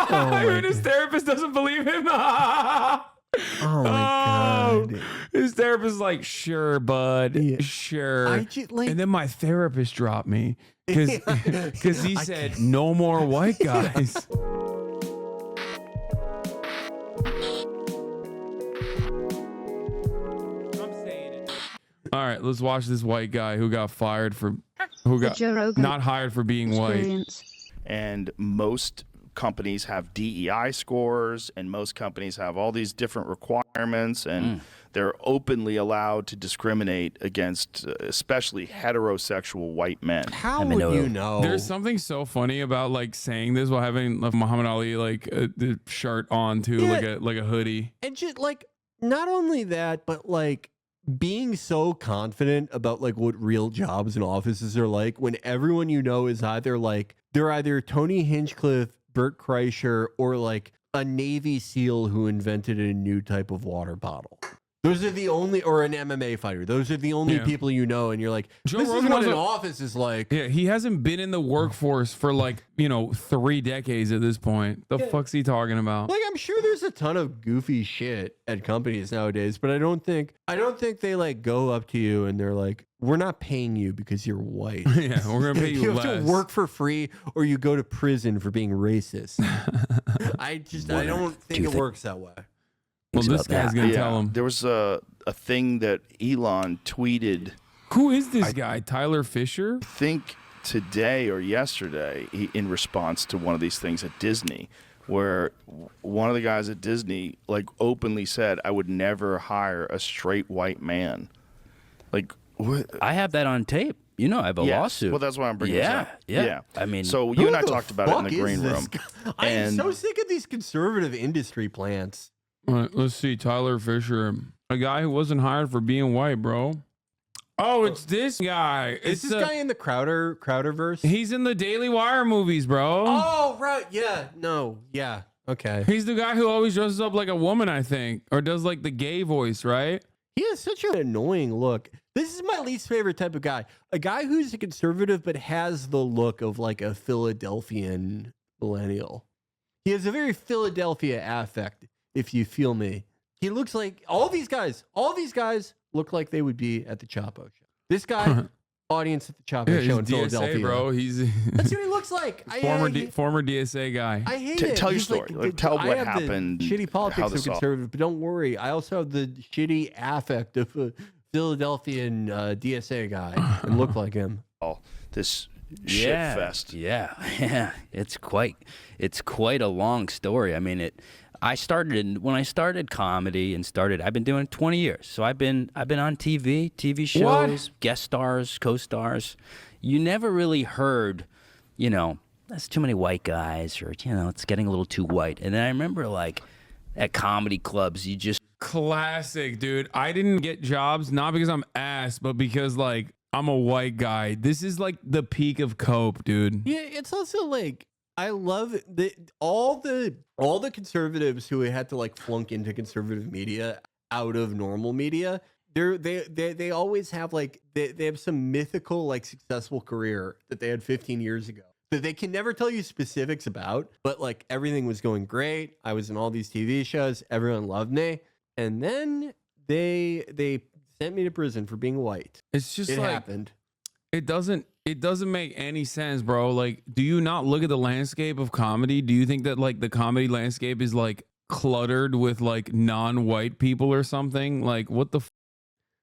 And his therapist doesn't believe him. Oh my god. His therapist is like, sure, bud, sure. And then my therapist dropped me because he said no more white guys. All right, let's watch this white guy who got fired for Joe Rogan not hired for being white. And most companies have DEI scores, and most companies have all these different requirements, and they're openly allowed to discriminate against especially heterosexual white men. How would you know? There's something so funny about like saying this while having Muhammad Ali like the shirt on too, like a hoodie. And just like not only that, but like being so confident about like what real jobs and offices are like when everyone you know is either like they're either Tony Hinchcliffe, Bert Kreischer, or like a Navy SEAL who invented a new type of water bottle. Those are the only, or an MMA fighter. Those are the only people you know, and you're like, Joe this Rogan is what an office is like. Yeah, he hasn't been in the workforce for like 3 decades at this point. The fuck's he talking about? Like, I'm sure there's a ton of goofy shit at companies nowadays, but I don't think they like go up to you and they're like, we're not paying you because you're white. Yeah, we're gonna pay you less. You have to work for free, or you go to prison for being racist. I don't think it works that way. Well, this guy's going to tell him. There was a thing that Elon tweeted. Who is this guy? Tyler Fisher? I think today or yesterday, in response to one of these things at Disney, where one of the guys at Disney like openly said, I would never hire a straight white man. Like, what? I have that on tape. You know, I have a lawsuit. Well, that's why I'm bringing this up. Yeah. I mean, so you and I talked about it in the green room. I am so sick of these conservative industry plants. All right, let's see. Tyler Fisher, a guy who wasn't hired for being white, bro. Oh, it's this guy. Is this guy in the Crowderverse? He's in the Daily Wire movies, bro. Oh, right. Yeah. No. Yeah. Okay. He's the guy who always dresses up like a woman, I think, or does like the gay voice, right? He has such an annoying look. This is my least favorite type of guy. A guy who's a conservative but has the look of like a Philadelphian millennial. He has a very Philadelphia affect, if you feel me. He looks like all these guys look like they would be at the Chapo show. This guy, audience at the Chapo show in DSA, Philadelphia. Bro. That's what he looks like. Former DSA guy. I hate it. Tell your story. Tell what happened. Shitty politics of conservative, but don't worry. I also have the shitty affect of a Philadelphian DSA guy and look like him. Oh, this shit fest. Yeah. It's quite a long story. I mean, when I started comedy and I've been doing it 20 years. So I've been on TV shows, guest stars, co-stars. You never really heard, that's too many white guys, or it's getting a little too white. And then I remember like at comedy clubs, you just classic, dude. I didn't get jobs not because I'm ass, but because like I'm a white guy. This is like the peak of cope, dude. Yeah, it's also like I love all the conservatives who had to like flunk into conservative media out of normal media. They always have like they have some mythical like successful career that they had 15 years ago that they can never tell you specifics about, but like everything was going great. I was in all these TV shows, everyone loved me, and then they sent me to prison for being white. It's just it like happened. It doesn't make any sense, bro. Like, do you not look at the landscape of comedy? Do you think that like the comedy landscape is like cluttered with like non-white people or something? Like, what the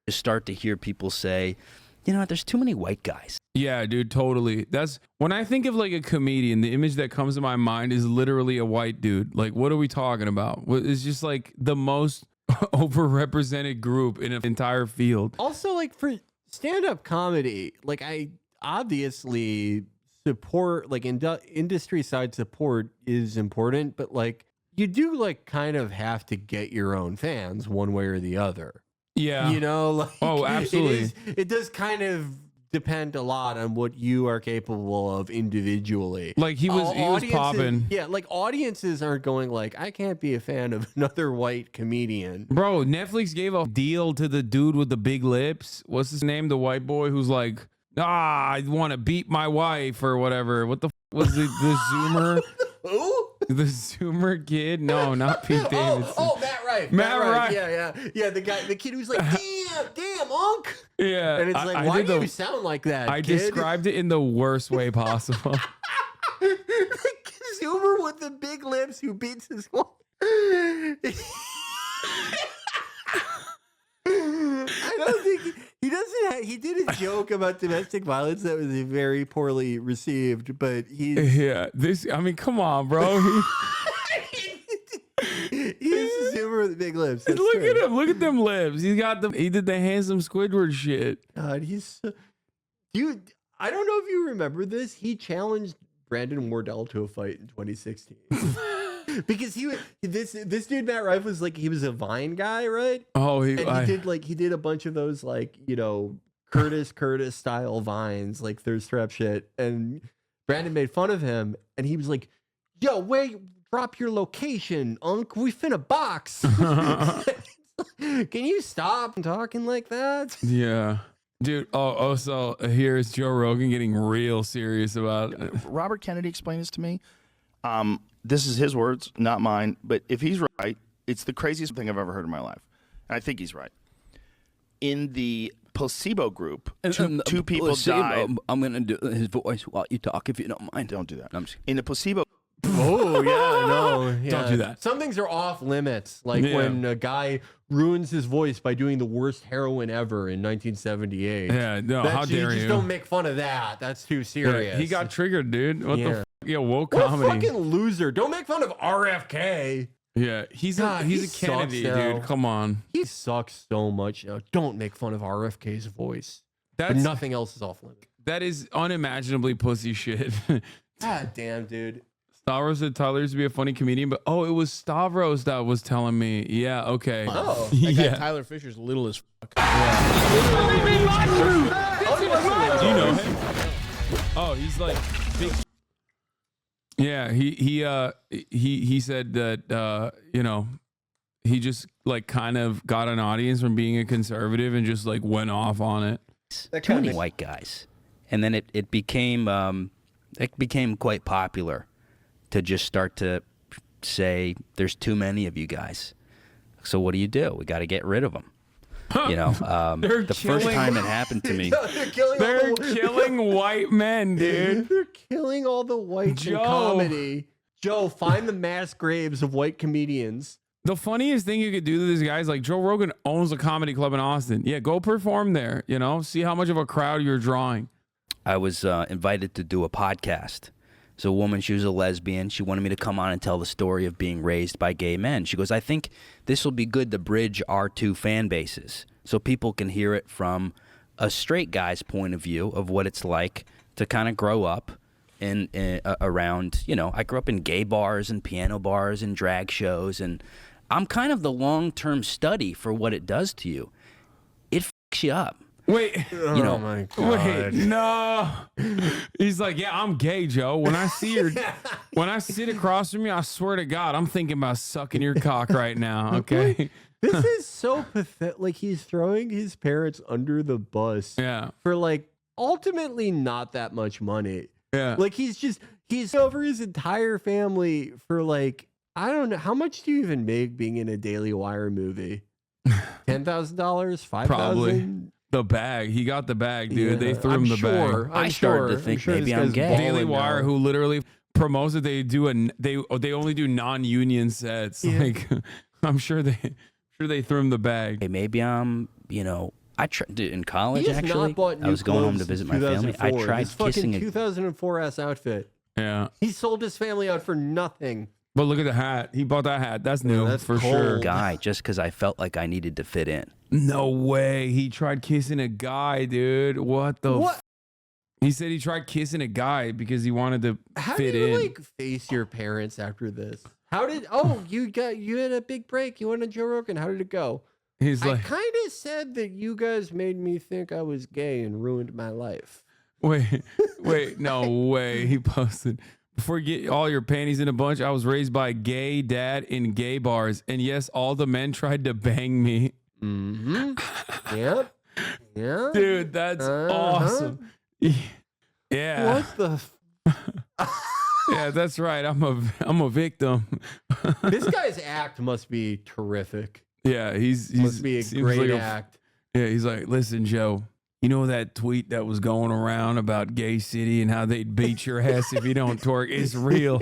start to hear people say, there's too many white guys. Yeah, dude, totally. That's when I think of like a comedian, the image that comes to my mind is literally a white dude. Like, what are we talking about? It's just like the most overrepresented group in an entire field. Also, like for stand-up comedy, like I obviously support like industry side support is important, but like you do like kind of have to get your own fans one way or the other. Yeah. Like, oh, absolutely. It does kind of depend a lot on what you are capable of individually. Like he was popping. Yeah, like audiences aren't going like, I can't be a fan of another white comedian. Bro, Netflix gave a deal to the dude with the big lips. What's his name? The white boy who's like, I want to beat my wife or whatever. What the was the Zoomer? Who? The Zoomer kid? No, not Pete Davidson. Matt Rife. Matt Rife. Yeah. The kid who's like, damn, Unc. Yeah. And it's like, why do you sound like that? I kid? described it in the worst way possible. The Zoomer with the big lips who beats his wife. I don't think he doesn't have, he did a joke about domestic violence that was very poorly received, but he's I mean, come on, bro. He's a Zoomer with the big lips. That's Look true. at him. Look at them lips. He did the handsome Squidward shit. God, dude, I don't know if you remember this. He challenged Brandon Wardell to a fight in 2016. Because this dude Matt Rife was like, he was a Vine guy, right? Oh, he did a bunch of those like, Curtis style Vines, like thirst trap shit. And Brandon made fun of him, and he was like, "Yo, wait, drop your location, Unc. We finna box." Can you stop talking like that? Yeah. Dude, so here's Joe Rogan getting real serious about it. Robert Kennedy explained this to me. This is his words, not mine. But if he's right, it's the craziest thing I've ever heard in my life. And I think he's right. In the placebo group, two people died. I'm going to do his voice while you talk, if you don't mind. Don't do that. I'm just In the placebo. Oh, yeah, no. Yeah. Don't do that. Some things are off limits. Like when a guy ruins his voice by doing the worst heroin ever in 1978. Yeah, no, how dare you? Just don't make fun of that. That's too serious. Yeah, he got triggered, dude. What the woke what comedy. a fucking loser. Don't make fun of RFK. Yeah, he's a Kennedy, now. dude. Come on. He sucks so much now. Don't make fun of RFK's voice. But That's nothing else is off limits. that is unimaginably pussy shit. God damn, dude. Stavros said Tyler used to be a funny comedian, but it was Stavros that was telling me. Yeah, okay. Oh. That guy yeah. Tyler Fisher's little as fuck. Do you know him? Oh, he's like big. Yeah, he said that he just like kind of got an audience from being a conservative and just like went off on it. too many white guys, and then it became quite popular to just start to say there's too many of you guys. So what do? We got to get rid of them. The first time it happened to me, They're killing white men, dude. They're killing all the whites in comedy. Joe, find the mass graves of white comedians. The funniest thing you could do to this guy is like Joe Rogan owns a comedy club in Austin. Yeah, go perform there. See how much of a crowd you're drawing. I was invited to do a podcast. So a woman, she was a lesbian. She wanted me to come on and tell the story of being raised by gay men. She goes, I think this will be good to bridge our two fan bases so people can hear it from a straight guy's point of view of what it's like to kind of grow up around, I grew up in gay bars and piano bars and drag shows, and I'm kind of the long-term study for what it does to you. It fucks you up. Wait, Oh my God. wait, no. He's like, yeah, I'm gay, Joe. When I sit across from you, I swear to God, I'm thinking about sucking your cock right now. Okay. This is so pathetic. Like, he's throwing his parents under the bus Yeah. for like ultimately not that much money. Yeah. Like, he's over his entire family for like, I don't know. How much do you even make being in a Daily Wire movie? $10,000? $5,000? Probably. The bag. He got the bag, dude. Yeah, they threw him the bag. I started to think maybe I'm gay. Daily Wire, who literally promotes that they only do non-union sets. Yeah. Like, I'm sure they threw him the bag. Hey, maybe I'm, I tried in college, He has actually. not bought new I was going home to clothes visit since my family. I 2004. tried This fucking kissing a 2004 ass outfit. Yeah. He sold his family out for nothing. But look at the hat. He bought that hat. That's new that's for cold. sure. guy just because I felt like I needed to fit in. No way. He tried kissing a guy, dude. What the? What? He said he tried kissing a guy because he wanted to How fit do you in. like face your parents after this? You had a big break. You went on Joe Rogan. How did it go? He's I like, kind of said that you guys made me think I was gay and ruined my life. wait, no way. He posted, before you get all your panties in a bunch, I was raised by a gay dad in gay bars. And yes, all the men tried to bang me. Mm-hmm. Yep. Yeah. Dude, that's awesome. Yeah. What the? Yeah, that's right. I'm a victim. This guy's act must be terrific. Yeah, he's Must be a seems great like act. Yeah, he's like, listen, Joe, you know that tweet that was going around about Gay City and how they'd beat your ass if you don't twerk? It's real.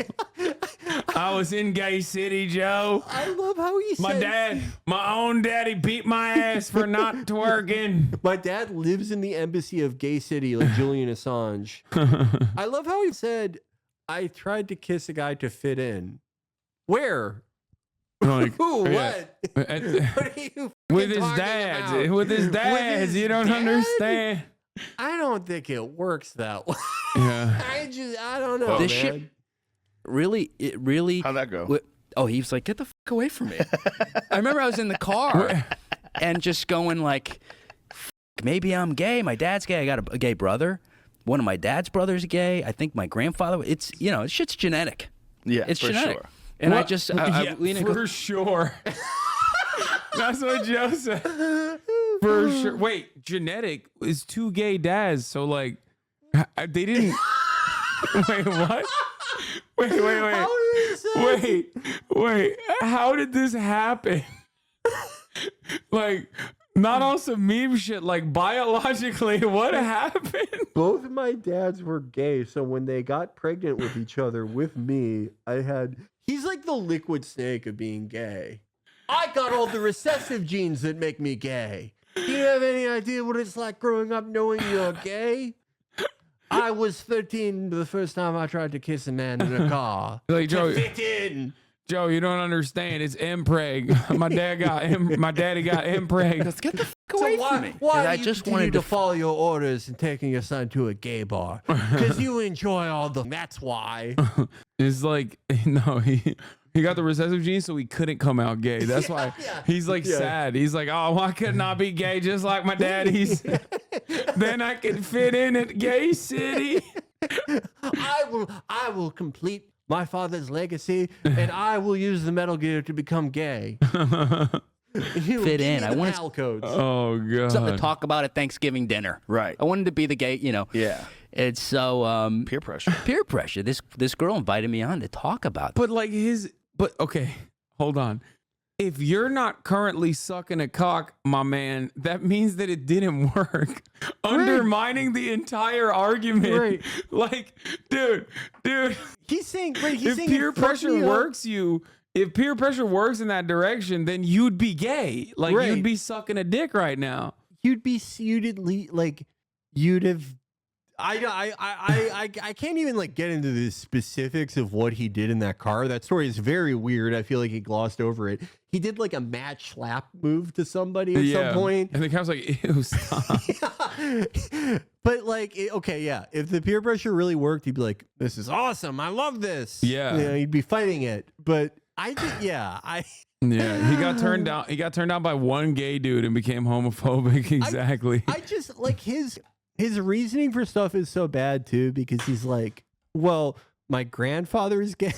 I was in Gay City, Joe. I love how he said, My own daddy beat my ass for not twerking. my dad lives in the embassy of Gay City, like Julian Assange. I love how he said, I tried to kiss a guy to fit in. Where? Like, Who? yeah. What? What are you With his talking dads. about? With his dads. his You don't dad? understand. I don't think it works that way. Yeah. I don't know, This man. shit really. How'd that go? Oh, he was like, get the fuck away from me. I remember I was in the car and just going like, maybe I'm gay. My dad's gay. I got a gay brother. One of my dad's brothers gay. I think my grandfather. It's shit's genetic. Yeah, It's for genetic. sure. And I What? just Yeah, lean and go, for sure. That's what Joe said. For sure. Wait, genetic is two gay dads. So like, they didn't. Wait, what? Wait. How did this happen? Like, not on some meme shit. Like biologically, what happened? Both of my dads were gay, so when they got pregnant with each other with me, he's like the liquid snake of being gay. I got all the recessive genes that make me gay. Do you have any idea what it's like growing up knowing you're gay? I was 13 the first time I tried to kiss a man in a car. Like, Joe, To fit in. Joe, you don't understand. It's impreg. My daddy got impreg. let's get the fuck away from me. Why And I do you just continue wanted to follow your orders and taking your son to a gay bar? Because you enjoy all the... That's why. It's like, no, he got the recessive gene, so he couldn't come out gay. That's why he's like sad. He's like, oh, why couldn't I be gay just like my daddy's? Then I can fit in at Gay City. I will complete my father's legacy, and I will use the Metal Gear to become gay. Fit in. I wanted codes. Oh god. something to talk about at Thanksgiving dinner. Right. I wanted to be the gay, Yeah. It's so Peer pressure. peer pressure. This girl invited me on to talk about But like okay, hold on. If you're not currently sucking a cock, my man, that means that it didn't work. Undermining the entire argument. Right. Like, dude. He's saying If peer pressure works if peer pressure works in that direction, then you'd be gay. Like Right. you'd be sucking a dick right now. you'd have. I can't even like get into the specifics of what he did in that car. That story is very weird. I feel like he glossed over it. He did like a match slap move to somebody at some point. And the cop's like, ew, stop. But like, if the peer pressure really worked, he'd be like, "This is awesome. I love this." Yeah. He'd be fighting it. But Yeah, he got turned down. He got turned down by one gay dude and became homophobic. Exactly. I just like his reasoning for stuff is so bad too, because he's like, well, my grandfather is gay.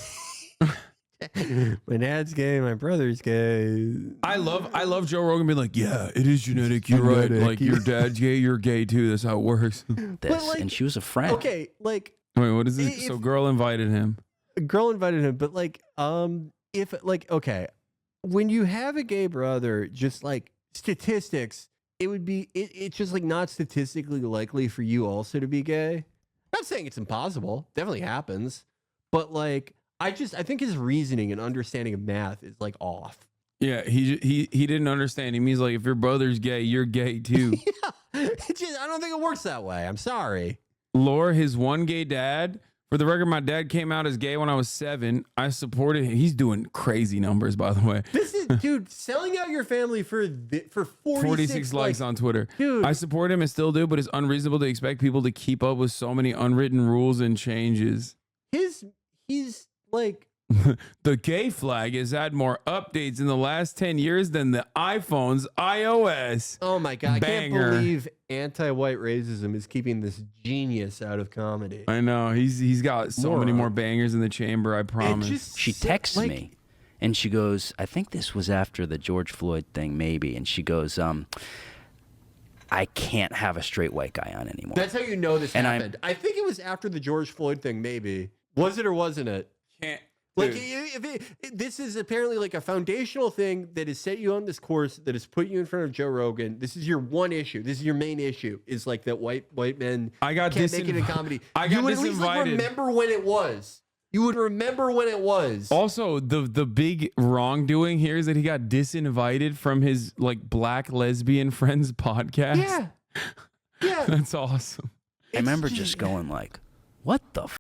My dad's gay, my brother's gay. I love Joe Rogan being like, yeah, it is genetic. You're right. Like your dad's gay, you're gay too. That's how it works. this. like, And she was a friend. Okay, like Wait, what is this? So girl invited him. a girl invited him, but like, if like, okay, when you have a gay brother, just like statistics, it would be it's just like not statistically likely for you also to be gay. Not saying it's impossible, definitely happens, but like I think his reasoning and understanding of math is like off. Yeah, he didn't understand. He means like if your brother's gay, you're gay too. I don't think it works that way. I'm sorry. Lore, his one gay dad. For the record, my dad came out as gay when I was 7. I supported him. He's doing crazy numbers, by the way. This is, dude, selling out your family for 46 likes on Twitter. Dude. I support him and still do, but it's unreasonable to expect people to keep up with so many unwritten rules and changes. He's like, The gay flag has had more updates in the last 10 years than the iPhone's iOS. oh my God, Banger. I can't believe anti-white racism is keeping this genius out of comedy. I know. He's got so many Moron. more bangers in the chamber, I promise. She texts me and she goes, I think this was after the George Floyd thing, maybe. And she goes, I can't have a straight white guy on anymore. That's how you know this And happened. I think it was after the George Floyd thing, maybe. Was it or wasn't it? Can't. Like, Dude. this is apparently like a foundational thing that has set you on this course, that has put you in front of Joe Rogan. This is your one issue. This is your main issue. Is like that white men can't make it in comedy. You would at least like remember when it was. You would remember when it was. Also, the big wrongdoing here is that he got disinvited from his like black lesbian friends podcast. Yeah. Yeah. That's awesome. I remember just going like, what the f***?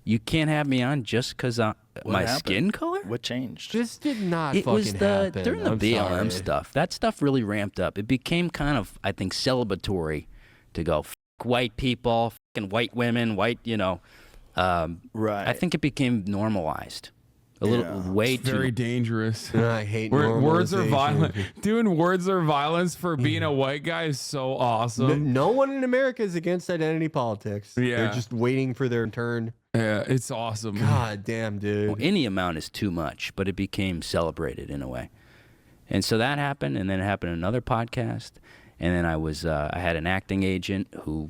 You can't have me on just because my happened? skin color? What changed? This did not It fucking was happen. during the I'm BLM sorry. stuff. That stuff really ramped up. It became kind of, I think, celebratory to go, f white people, fucking white women, white, Right. I think it became normalized. A little way too. Very dangerous. I hate Words are normalization. violent. Doing words are violence for being a white guy is so awesome. No one in America is against identity politics. Yeah. They're just waiting for their turn. Yeah, it's awesome. God damn, dude. Well, any amount is too much, but it became celebrated in a way. And so that happened, and then it happened in another podcast. And then I had an acting agent who,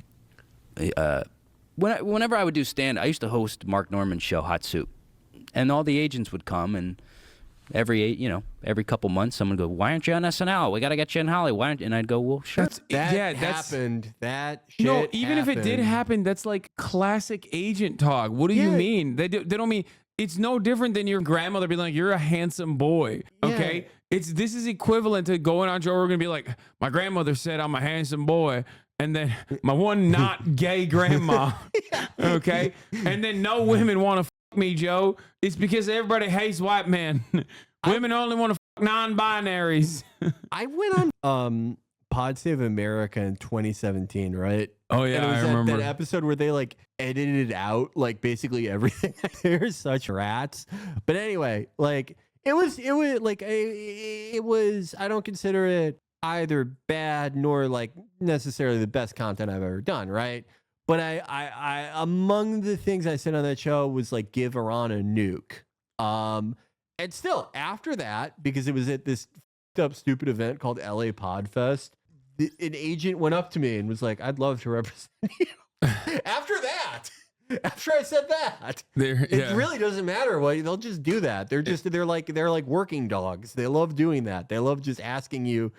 whenever I would do stand, I used to host Mark Norman's show, Hot Soup. And all the agents would come, and every couple months, someone would go, "Why aren't you on SNL? We got to get you in Hollywood." Why aren't you? And I'd go, "Well, sure." That happened. That shit No, even if it did happened. happen, that's like classic agent talk. What do you Yeah. mean? They don't mean it's no different than your grandmother being like, "You're a handsome boy." Okay, this is equivalent to going on Joe Rogan and be like, "My grandmother said I'm a handsome boy." And then my one not gay grandma, okay? And then no women want to fuck me, Joe. It's because everybody hates white men. Women only want to fuck non-binaries. I went on Pod Save America in 2017, right? Oh yeah, And it was I remember. that episode where they like edited out like basically everything. They're such rats. But anyway, like it was like it was. I don't consider it either bad nor like necessarily the best content I've ever done, right? But I among the things I said on that show was like give Iran a nuke. And still after that, because it was at this up stupid event called LA Podfest, an agent went up to me and was like, "I'd love to represent you." After that, after I said that, it really doesn't matter what they'll just do that. They're like working dogs. They love doing that. They love just asking you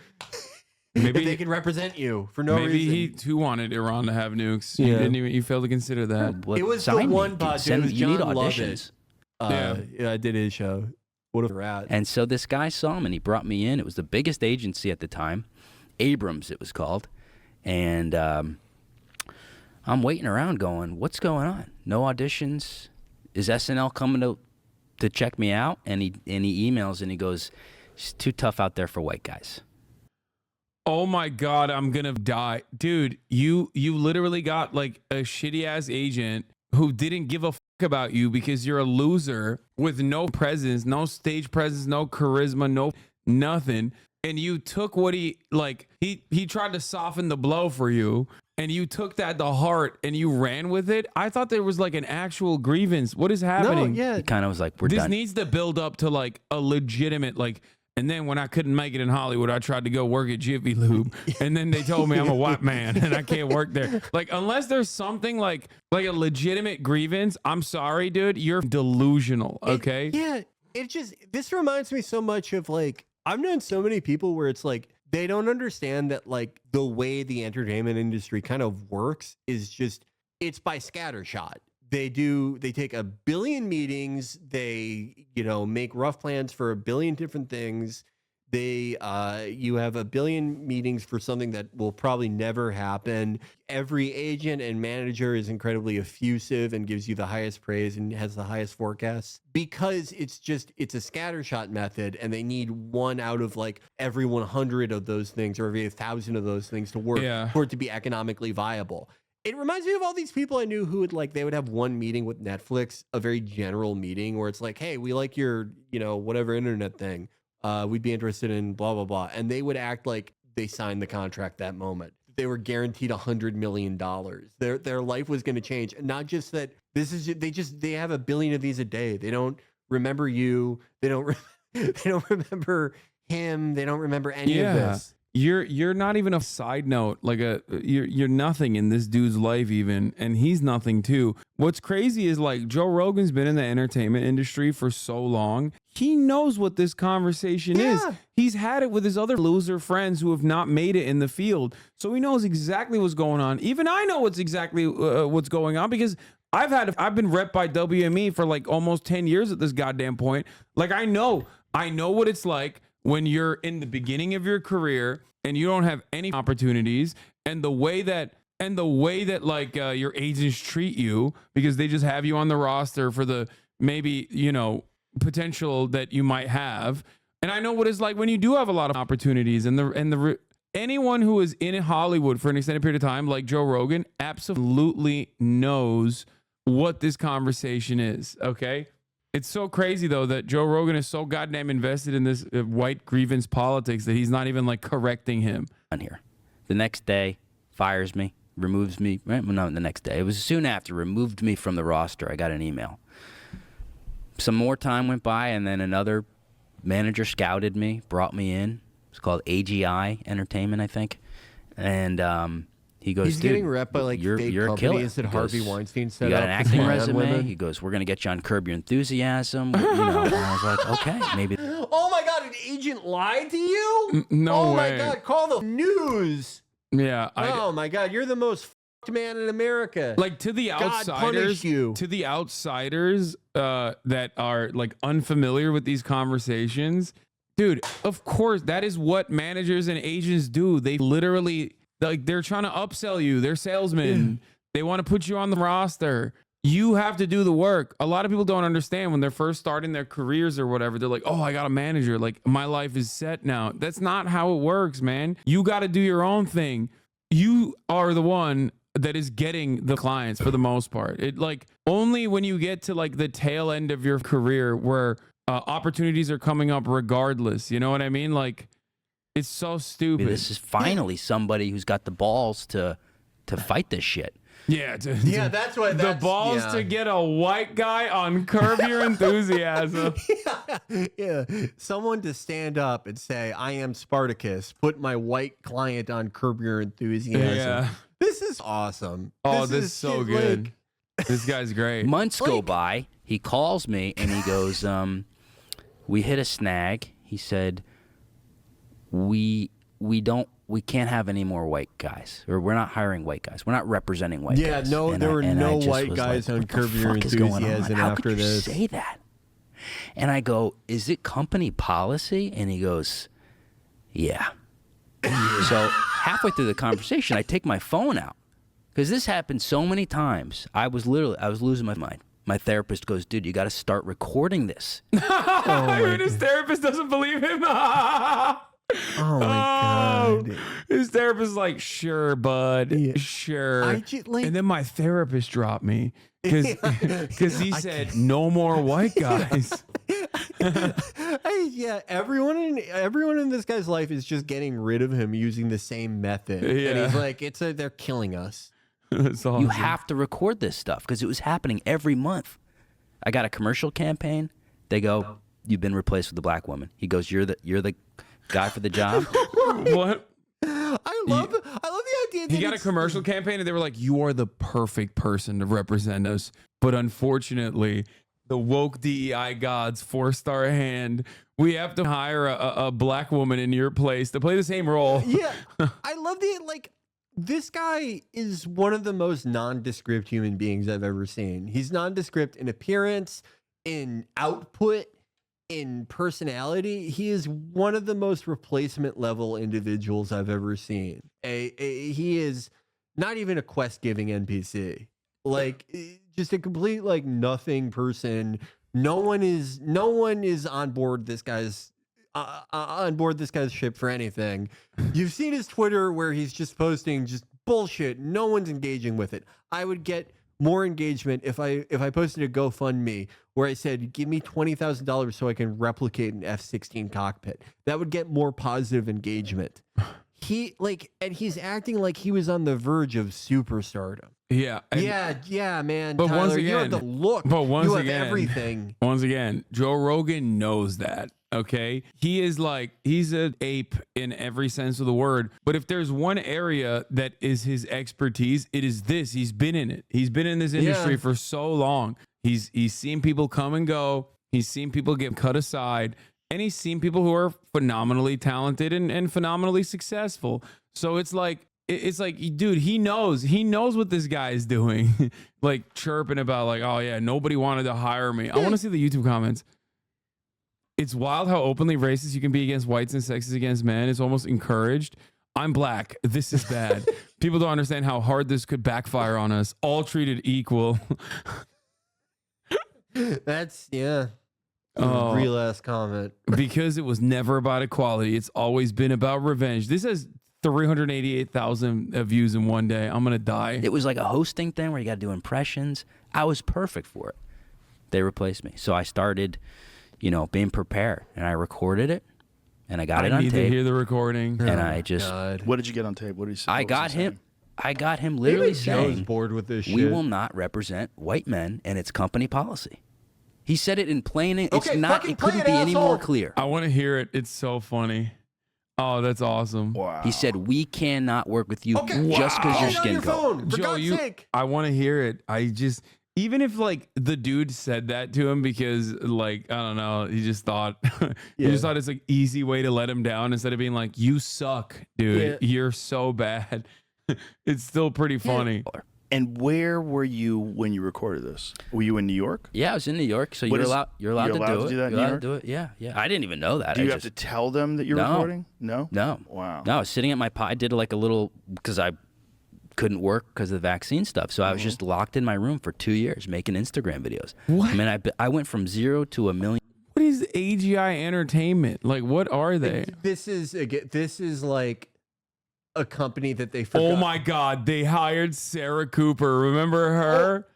Maybe if they can represent you for no maybe reason. he too wanted Iran to have nukes. Yeah. You failed to consider that. Well, It was sign the me. one pod. Send- It was you need John auditions. Lovett. Yeah, I did his show. What a rat. And so this guy saw him, and he brought me in. It was the biggest agency at the time, Abrams it was called. And I'm waiting around going, what's going on? No auditions? Is SNL coming to check me out? And he emails, and he goes, "It's too tough out there for white guys." Oh my God, I'm gonna die. Dude, you literally got like a shitty ass agent who didn't give a fuck about you because you're a loser with no presence, no stage presence, no charisma, no nothing. And you took what he tried to soften the blow for you, and you took that to heart and you ran with it. I thought there was like an actual grievance. What is happening? No, yeah. He kind of was like, "We're This done." needs to build up to like a legitimate like. And then when I couldn't make it in Hollywood, I tried to go work at Jiffy Lube, and then they told me I'm a white man and I can't work there. Like unless there's something like a legitimate grievance, I'm sorry, dude, you're delusional. Okay. This reminds me so much of like, I've known so many people where it's like, they don't understand that like the way the entertainment industry kind of works is just, it's by scattershot. They take a billion meetings. They, make rough plans for a billion different things. You have a billion meetings for something that will probably never happen. Every agent and manager is incredibly effusive and gives you the highest praise and has the highest forecasts because it's a scattershot method, and they need one out of like every 100 of those things or every 1,000 of those things to work for it to be economically viable. It reminds me of all these people I knew who would they would have one meeting with Netflix, a very general meeting where it's like, "Hey, we like your, whatever internet thing. We'd be interested in blah, blah, blah." And they would act like they signed the contract that moment. They were guaranteed $100 million. Their life was going to change. And not just that they have a billion of these a day. They don't remember you. They don't remember him. They don't remember any of this. you're not even a side note. Like you're nothing in this dude's life even, and he's nothing too. What's crazy is like Joe Rogan's been in the entertainment industry for so long. He knows what this conversation is. He's had it with his other loser friends who have not made it in the field. So he knows exactly what's going on. Even I know what's going on because I've been rep by WME for like almost 10 years at this goddamn point. Like I know what it's like when you're in the beginning of your career and you don't have any opportunities, and the way that like your agents treat you because they just have you on the roster for the maybe, potential that you might have. And I know what it's like when you do have a lot of opportunities, and anyone who is in Hollywood for an extended period of time, like Joe Rogan, absolutely knows what this conversation is. Okay. It's so crazy though that Joe Rogan is so goddamn invested in this white grievance politics that he's not even like correcting him. On here, the next day, fires me, removes me. Right? Well, no, the next day. It was soon after, removed me from the roster. I got an email. Some more time went by, and then another manager scouted me, brought me in. It's called AGI Entertainment, I think. And he goes, he's dude, getting rep by like you're fake a killer. companies that Harvey Weinstein set up. You got an to acting spy on resume. women. He goes, we're going to get you on Curb Your Enthusiasm. And I was like, okay, maybe. Oh my God, an agent lied to you? No way. way. Oh my God, call the news. Yeah. Oh my God, you're the most f***ed man in America. Like to the God punish outsiders, you. to the outsiders that are like unfamiliar with these conversations, dude, of course, that is what managers and agents do. They literally, like, they're trying to upsell you. They're salesmen. They want to put you on the roster. You have to do the work. A lot of people don't understand when they're first starting their careers or whatever. They're like, oh, I got a manager. Like, my life is set now. That's not how it works, man. You got to do your own thing. You are the one that is getting the clients for the most part. It like only when you get to like the tail end of your career where opportunities are coming up regardless. You know what I mean? Like, it's so stupid. This is finally somebody who's got the balls to fight this shit. Yeah, that's why the balls to get a white guy on Curb Your Enthusiasm. Yeah, someone to stand up and say, I am Spartacus, put my white client on Curb Your Enthusiasm. Yeah. This is awesome. Oh, this is so shit, good. like- This guy's great. Months go by. He calls me and he goes, we hit a snag. He said, we can't have any more white guys, or we're not hiring white guys. We're not representing white guys. Yeah, no, there were no white guys on Curb Your Enthusiasm How after could you this. say that? And I go, is it company policy? And he goes, yeah. So halfway through the conversation, I take my phone out because this happened so many times. I was losing my mind. My therapist goes, dude, you got to start recording this. His therapist doesn't believe him. Oh my God. His therapist is like, sure, bud, Yeah. sure. Like, and then my therapist dropped me because he said no more white guys. yeah, everyone in this guy's life is just getting rid of him using the same method. Yeah. And he's like, they're killing us. That's awesome. You have to record this stuff because it was happening every month. I got a commercial campaign. They go, you've been replaced with a black woman. He goes, you're the guy for the job. What? I love the idea that He got a commercial campaign and they were like, you are the perfect person to represent us. But unfortunately, the woke DEI gods forced our hand. We have to hire a black woman in your place to play the same role. Yeah, I love this guy is one of the most nondescript human beings I've ever seen. He's nondescript in appearance, in output, in personality. He is one of the most replacement level individuals I've ever seen. He is not even a quest giving NPC. Like, just a complete like nothing person. No one is on board this guy's ship for anything. You've seen his Twitter where he's just posting just bullshit. No one's engaging with it. I would get more engagement if I posted a GoFundMe where I said, give me $20,000 so I can replicate an F-16 cockpit. That would get more positive engagement. And he's acting like he was on the verge of superstardom. Yeah. Yeah, man. But Tyler, once again, you have the look. But once you have again, everything. Once again, Joe Rogan knows that. Okay. He is like, he's an ape in every sense of the word. But if there's one area that is his expertise, it is this. He's been in it. He's been in this industry for so long. He's seen people come and go. He's seen people get cut aside. And he's seen people who are phenomenally talented and phenomenally successful. So it's like, dude, he knows what this guy is doing. Like chirping about like, oh yeah, nobody wanted to hire me. I want to see the YouTube comments. It's wild how openly racist you can be against whites and sexist against men. It's almost encouraged. I'm black. This is bad. People don't understand how hard this could backfire on us. All treated equal. That's real ass comment. Because it was never about equality. It's always been about revenge. This has 388,000 views in one day. I'm gonna die. It was like a hosting thing where you got to do impressions. I was perfect for it. They replaced me, so I started, being prepared, and I recorded it, and I got it on tape. I need to hear the recording. And I just, what did you get on tape? What did he say? I got him literally saying, bored with this shit. "We will not represent white men, and it's company policy." He said it in plain. It's not. It couldn't be any more clear. I want to hear it. It's so funny. Oh, that's awesome. Wow. He said, "We cannot work with you just because your skin color." Joe, I want to hear it. Even if like the dude said that to him because like, I don't know, he just thought, it's like easy way to let him down instead of being like, you suck, dude. Yeah. You're so bad. It's still pretty funny. And where were you when you recorded this? Were you in New York? Yeah, I was in New York. So you're allowed to do it. Do that you're allowed to do it. Yeah. I didn't even know that. Do you have to tell them that you're recording? No. Wow. No, I was sitting at my pod. I did like a little because I couldn't work because of the vaccine stuff. So I was just locked in my room for 2 years making Instagram videos. What? I mean, I went from 0 to 1 million. What is AGI Entertainment? Like, what are they? This is like a company that they forgot. Oh my God, they hired Sarah Cooper. Remember her?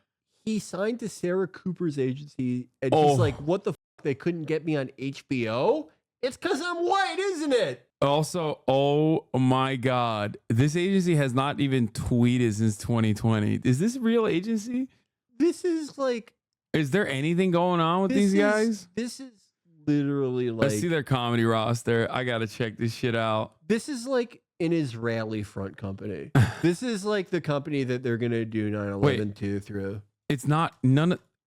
He signed to Sarah Cooper's agency, and he's like, what the f***? They couldn't get me on HBO? It's because I'm white, isn't it? Also, oh my God, this agency has not even tweeted since 2020. Is this a real agency? This is like... Is there anything going on with these guys? This is literally like... I see their comedy roster. I got to check this shit out. This is like an Israeli front company. This is like the company that they're going to do 9/11 to through. It's not...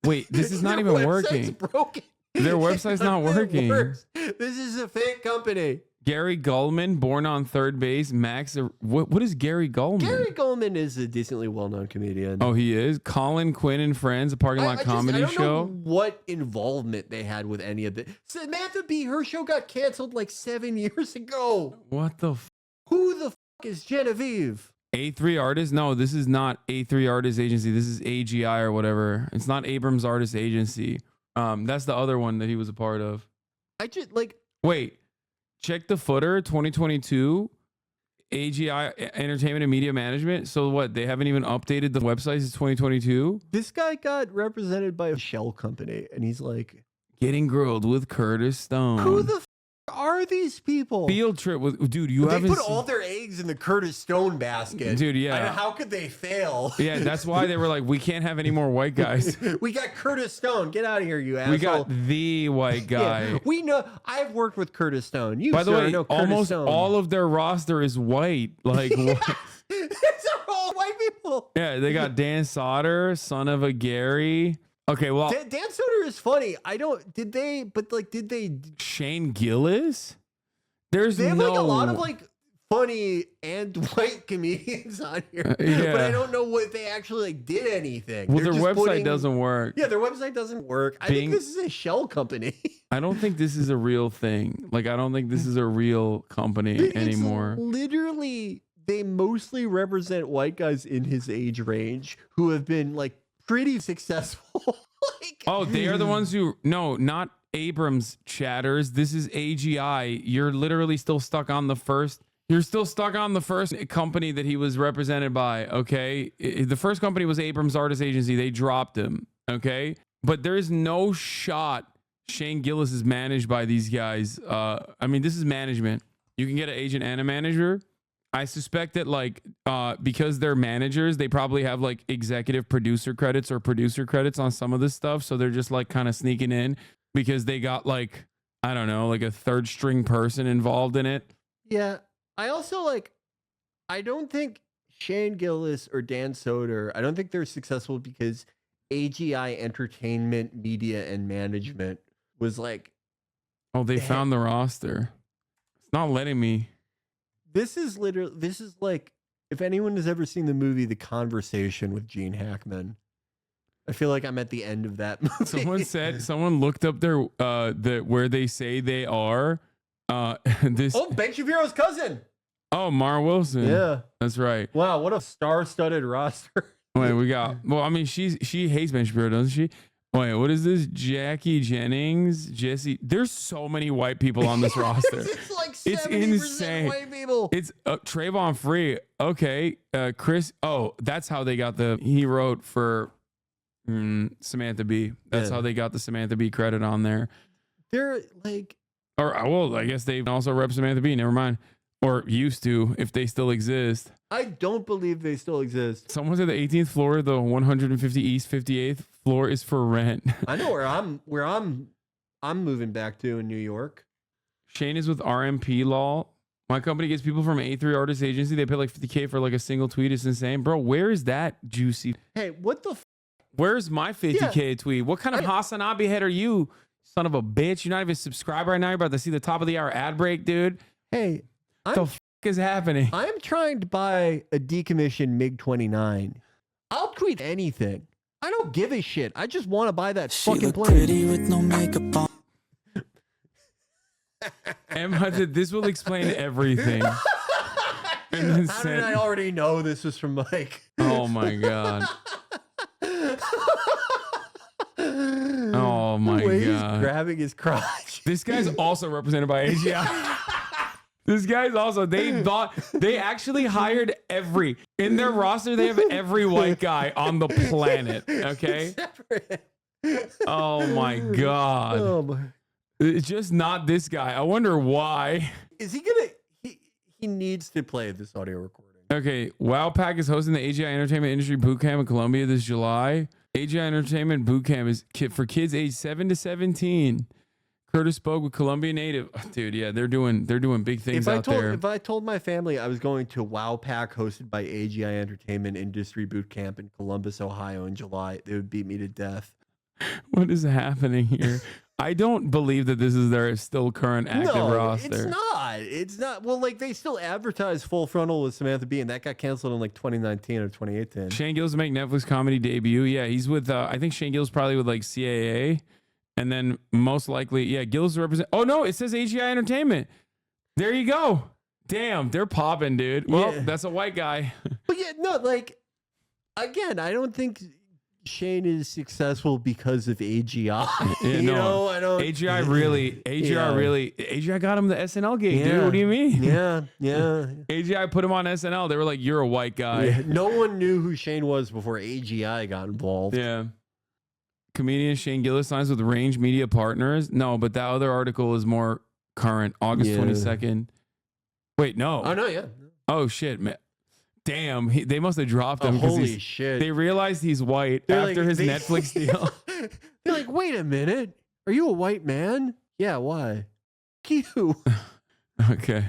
Wait, this is not even working. Broken. Their website's not working. This is a fake company. Gary Gulman, born on third base. Max, what is Gary Gulman? Gary Gulman is a decently well-known comedian. Oh, he is? Colin Quinn and Friends, a parking lot comedy I don't show. know what involvement they had with any of it. Samantha Bee, her show got canceled like 7 years ago. What the Who the is Genevieve? A3 Artists? No, this is not A3 Artists Agency. This is AGI or whatever. It's not Abrams Artist Agency. That's the other one that he was a part of. I just like... Wait. Check the footer, 2022, AGI, Entertainment and Media Management. So what, they haven't even updated the website since 2022? This guy got represented by a shell company, and he's like... Getting Grilled with Curtis Stone. Who the f*** are these people? Field Trip with... Dude, they put all their eggs in the Curtis Stone basket. Dude, yeah. How could they fail? Yeah, that's why they were like, we can't have any more white guys. We got Curtis Stone. Get out of here, you asshole. We got the white guy. Yeah, we know. I've worked with Curtis Stone. You, by the way, know Curtis almost Stone. all of their roster is white. Like, These are all white people. Yeah, they got Dan Soder, son of a Gary. Okay, well, Dan Soder is funny. Did they? Shane Gillis? They have like a lot of like funny and white comedians on here, yeah. But I don't know what they actually like did anything. Well, their website doesn't work. Yeah, their website doesn't work. I think this is a shell company. I don't think this is a real thing. Like, I don't think this is a real company anymore. Literally, they mostly represent white guys in his age range who have been like pretty successful. Oh, they are the ones who... No, not Abrams chatters. This is AGI. You're literally still stuck on the first... You're still stuck on the first company that he was represented by, okay? The first company was Abrams Artist Agency. They dropped him, okay? But there is no shot Shane Gillis is managed by these guys. I mean, this is management. You can get an agent and a manager. I suspect that, like, because they're managers, they probably have, like, executive producer credits or producer credits on some of this stuff. So they're just, like, kind of sneaking in because they got, like, I don't know, like a third string person involved in it. Yeah. I also I don't think Shane Gillis or Dan Soder, I don't think they're successful because AGI Entertainment Media and Management was like, Oh, they found the roster. It's not letting me. this is like, if anyone has ever seen the movie The Conversation with Gene Hackman, I feel like I'm at the end of that movie. Someone looked up their where they say they are. This Ben Shapiro's cousin. Mara Wilson. Yeah. That's right. Wow, what a star-studded roster. Wait, we got. Well, I mean, she hates Ben Shapiro, doesn't she? Wait, what is this? Jackie Jennings, Jesse. There's so many white people on this roster. It's like 70% It's insane. white people. It's Trayvon Free. Okay, Chris. Oh, that's how they got he wrote for Samantha Bee. That's how they got the Samantha Bee credit on there. They're like, Or well, I guess they also rep Samantha Bee. Never mind. Or used to, if they still exist. I don't believe they still exist. Someone said the 18th floor, the 150 East 58th floor is for rent. I know where I'm moving back to in New York. Shane is with RMP Law. My company gets people from A3 Artist Agency. They pay like $50K for like a single tweet. It's insane. Bro, where is that juicy? Hey, what the Where's my 50K tweet? What kind of Hasanabi head are you, son of a bitch? You're not even subscribed right now. You're about to see the top of the hour ad break, dude. Hey, What the is happening? I'm trying to buy a decommissioned MiG-29. I'll tweet anything. I don't give a shit. I just want to buy that fucking plane. Pretty with no makeup on. Emma, this will explain everything. How did I already know this was from Mike? Oh my god. Oh my He's god. grabbing his crotch. This guy's also represented by AGI. This guy's also, they actually hired in their roster, they have every white guy on the planet. Okay. Oh my God. Oh my. It's just not this guy. I wonder why. Is he gonna? He needs to play this audio recording. Okay. WowPack is hosting the AGI Entertainment Industry Bootcamp in Columbia this July. AGI Entertainment Bootcamp is for kids aged 7 to 17. Curtis spoke with Columbia native. Dude, yeah, they're doing big things out there. If I told my family I was going to WowPack hosted by AGI Entertainment Industry Bootcamp in Columbus, Ohio in July, they would beat me to death. What is happening here? I don't believe that this is their still current active roster. It's not. It's not. Well, like they still advertise Full Frontal with Samantha Bee, and that got canceled in like 2019 or 2018. Shane Gillis make Netflix comedy debut. Yeah, he's with. I think Shane Gillis probably with like CAA, and then most likely, yeah, Gillis represent. Oh no, it says AGI Entertainment. There you go. Damn, they're popping, dude. Well, that's a white guy. But yeah, no, like again, I don't think Shane is successful because of AGI. Yeah, I don't. AGI got him the SNL gig, dude. What do you mean? Yeah. AGI put him on SNL. They were like, "You're a white guy." Yeah. No one knew who Shane was before AGI got involved. Yeah. Comedian Shane Gillis signs with Range Media Partners. No, but that other article is more current. August 22nd. Wait, no. Oh no, yeah. Oh shit, man. Damn, they must have dropped him. Holy shit. They realized he's white after his Netflix deal. They're like, wait a minute. Are you a white man? Yeah, why? You. Okay.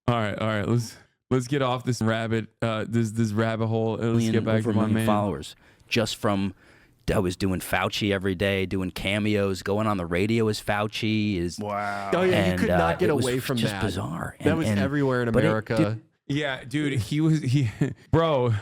All right. Let's get off this rabbit hole. Let's get back to my man. Followers just from I was doing Fauci every day, doing cameos, going on the radio as Fauci. Wow. Oh yeah, you could not get away from just that. Bizarre. That was everywhere in America. Yeah, dude, bro,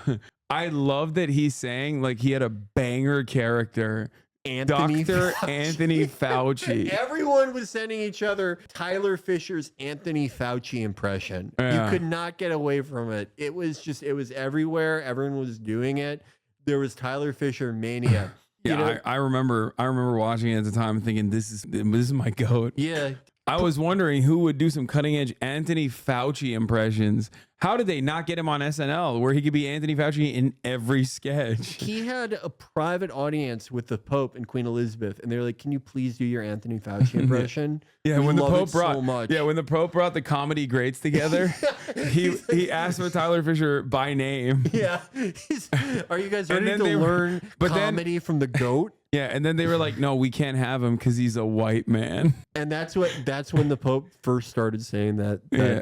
I love that he's saying like he had a banger character. Dr. Anthony Fauci. Everyone was sending each other Tyler Fisher's Anthony Fauci impression. Yeah. You could not get away from it. It was everywhere. Everyone was doing it. There was Tyler Fisher mania. Yeah, I remember watching it at the time and thinking this is my goat. Yeah. I was wondering who would do some cutting edge Anthony Fauci impressions. How did they not get him on SNL where he could be Anthony Fauci in every sketch? He had a private audience with the Pope and Queen Elizabeth, and they're like, "Can you please do your Anthony Fauci impression?" Yeah, when the Pope brought the comedy greats together, he asked for Tyler Fisher by name. Yeah, are you guys ready to learn comedy from the goat? Yeah, and then they were like, no, we can't have him because he's a white man. And that's when the Pope first started saying that. Yeah.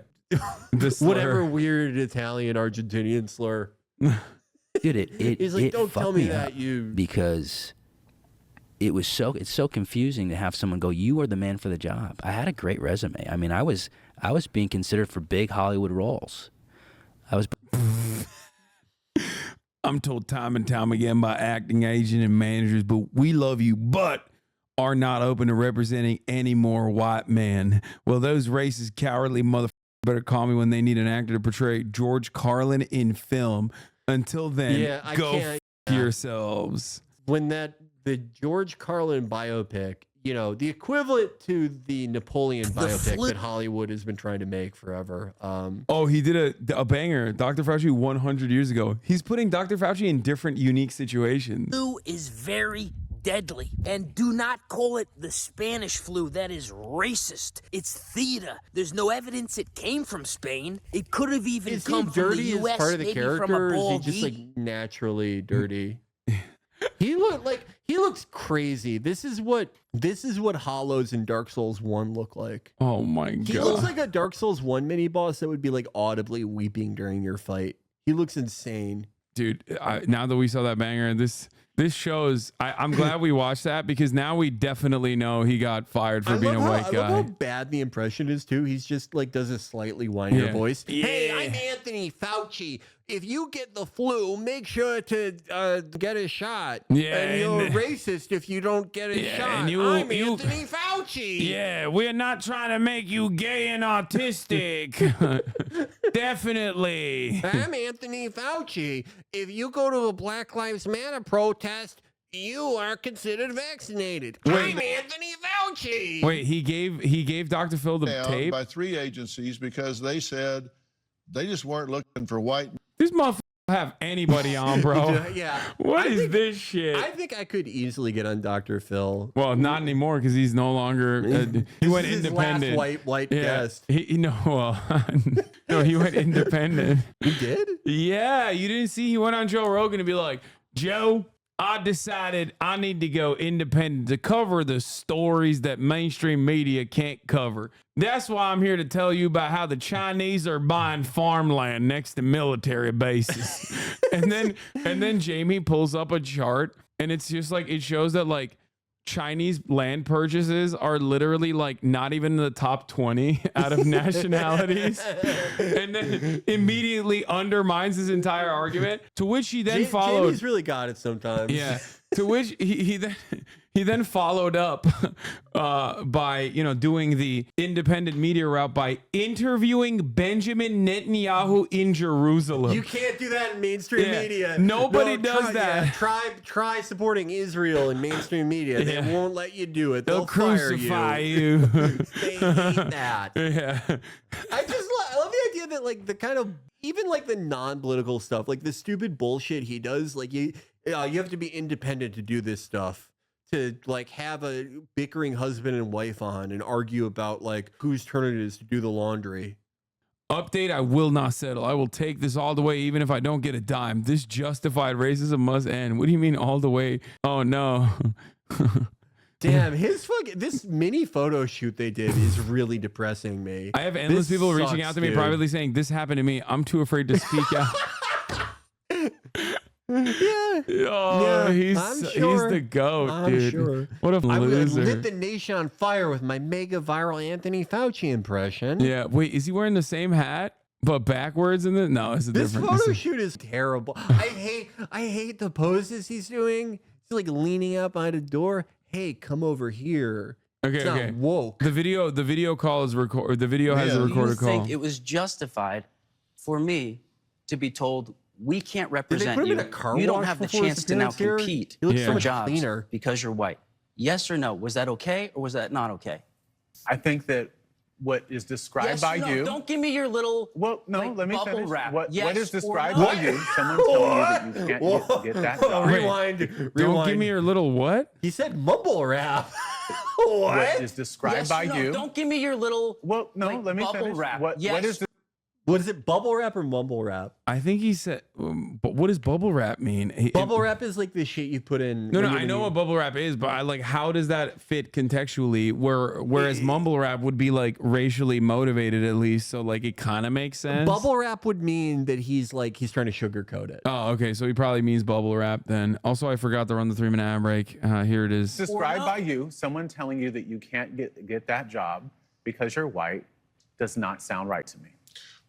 The slur. Whatever weird Italian Argentinian slur. Dude, He's like, it don't tell fucked me up that, you. because it's so confusing to have someone go, you are the man for the job. I had a great resume. I mean, I was being considered for big Hollywood roles. I'm told time and time again by acting agent and managers, but we love you, but are not open to representing any more white men. Well, those racist, cowardly motherfuckers better call me when they need an actor to portray George Carlin in film. Until then, go f yourselves. When the George Carlin biopic, you know, the equivalent to the Napoleon biopic that Hollywood has been trying to make forever. Oh, he did a banger. Dr. Fauci 100 years ago. He's putting Dr. Fauci in different unique situations. Flu is very deadly, and do not call it the Spanish flu. That is racist. It's theta. There's no evidence it came from Spain. It could have even come from the U.S. As part of the maybe character, from a or is he bald just like eagle. naturally dirty? He looks crazy. This is what Hollows in Dark Souls 1 look like. Oh my God. He looks like a Dark Souls 1 mini boss that would be like audibly weeping during your fight. He looks insane. Dude, now that we saw that banger, this shows. I'm glad we watched that because now we definitely know he got fired for being a white guy. I love how bad the impression is too. He's just like does a slightly whinier voice. Yeah. Hey, I'm Anthony Fauci. If you get the flu, make sure to get a shot. Yeah, and you're racist if you don't get a shot. and I'm Anthony Fauci. Yeah, we're not trying to make you gay and autistic. Definitely. I'm Anthony Fauci. If you go to a Black Lives Matter protest, you are considered vaccinated. I'm Anthony Fauci. Wait, he gave Dr. Phil the tape by 3 agencies because they said they just weren't looking for white. This motherfucker have anybody on, bro. Yeah. What is this shit? I think I could easily get on Dr. Phil. Well, not anymore because he's no longer. He went This is his independent. last white guest. No, he went independent. He did? Yeah, you didn't see he went on Joe Rogan to be like, Joe, I decided I need to go independent to cover the stories that mainstream media can't cover. That's why I'm here to tell you about how the Chinese are buying farmland next to military bases. and then Jamie pulls up a chart and it's just like it shows that like Chinese land purchases are literally like not even in the top 20 out of nationalities, and then immediately undermines his entire argument, to which he then followed. Jamie's really got it sometimes. Yeah. To which he then followed up by, you know, doing the independent media route by interviewing Benjamin Netanyahu in Jerusalem. You can't do that in mainstream media. Nobody does that. Yeah, try supporting Israel in mainstream media. They won't let you do it. They'll crucify you. They hate that. Yeah. I love the idea that like the kind of even like the non-political stuff, like the stupid bullshit he does, like you have to be independent to do this stuff, to like have a bickering husband and wife on and argue about like whose turn it is to do the laundry. Update, I will not settle. I will take this all the way even if I don't get a dime. This justified racism must end. What do you mean all the way? Oh no. Damn, this mini photo shoot they did is really depressing me. I have endless people reaching out to me privately saying, this happened to me. I'm too afraid to speak out. Yeah, he's sure. the GOAT, I'm dude. sure. What a I would loser. lit the nation on fire with my mega viral Anthony Fauci impression. Yeah, wait, is he wearing the same hat but backwards in the? No, it's a This different. photo shoot is terrible. I hate the poses he's doing. He's like leaning up on a door. Hey, come over here. Okay, It's not woke. The video call is record. The video has a recorded You call. think it was justified for me to be told we can't Did they represent put him you? in a car You don't wash have the before his chance to now appearance here? compete He looks Yeah. so for much jobs cleaner. because you're white. Yes or no? Was that okay or was that not okay? I think that what is described Yes by or no? you. Don't give me your little Well, no, like, let me bubble finish. wrap. What Yes is or described no? by you? Someone's telling you that you can't get that job. Wait, Rewind. Don't give me your little what? He said mumble rap. What is described Yes by or no? you? Don't give me your little Well, no, like, let me bubble finish. wrap. What Yes is What is it, bubble wrap or mumble wrap? I think he said, but what does bubble wrap mean? Bubble wrap is like the shit you put in. No, I know what bubble wrap is, but I like, how does that fit contextually? Whereas mumble rap would be like racially motivated at least, so like it kind of makes sense. Bubble wrap would mean that he's trying to sugarcoat it. Oh, okay, so he probably means bubble wrap then. Also, I forgot to run the 3-minute ad break. Here it is. Described by you, someone telling you that you can't get that job because you're white does not sound right to me.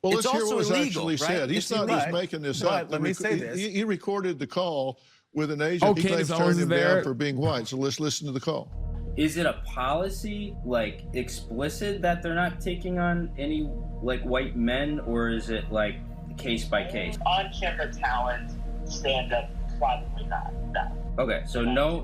Well, It's let's hear also what was illegal, actually right? said. He's not just making this up. Let me say this. He recorded the call with an agent. He claims Candace turned Owens him is there. down for being white. So let's listen to the call. Is it a policy, like, explicit that they're not taking on any, like, white men, or is it, like, case by case? On-camera talent, stand-up, probably not. No. Okay, so no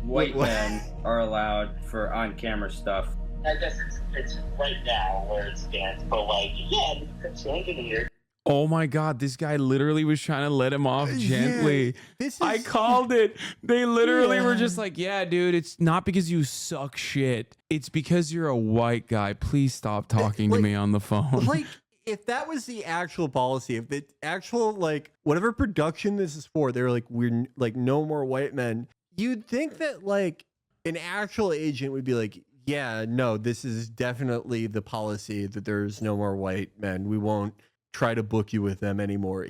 white what? men are allowed for on-camera stuff. I guess it's right now where it stands, but like, yeah, you could change it here. Oh my God, this guy literally was trying to let him off gently. I called it. They literally were just like, yeah, dude, it's not because you suck shit. It's because you're a white guy. Please stop talking to me on the phone. Like, if that was the actual policy, if the actual, like, whatever production this is for, they're like, we're like, no more white men, you'd think that like an actual agent would be like, yeah, no, this is definitely the policy that there's no more white men. We won't try to book you with them anymore.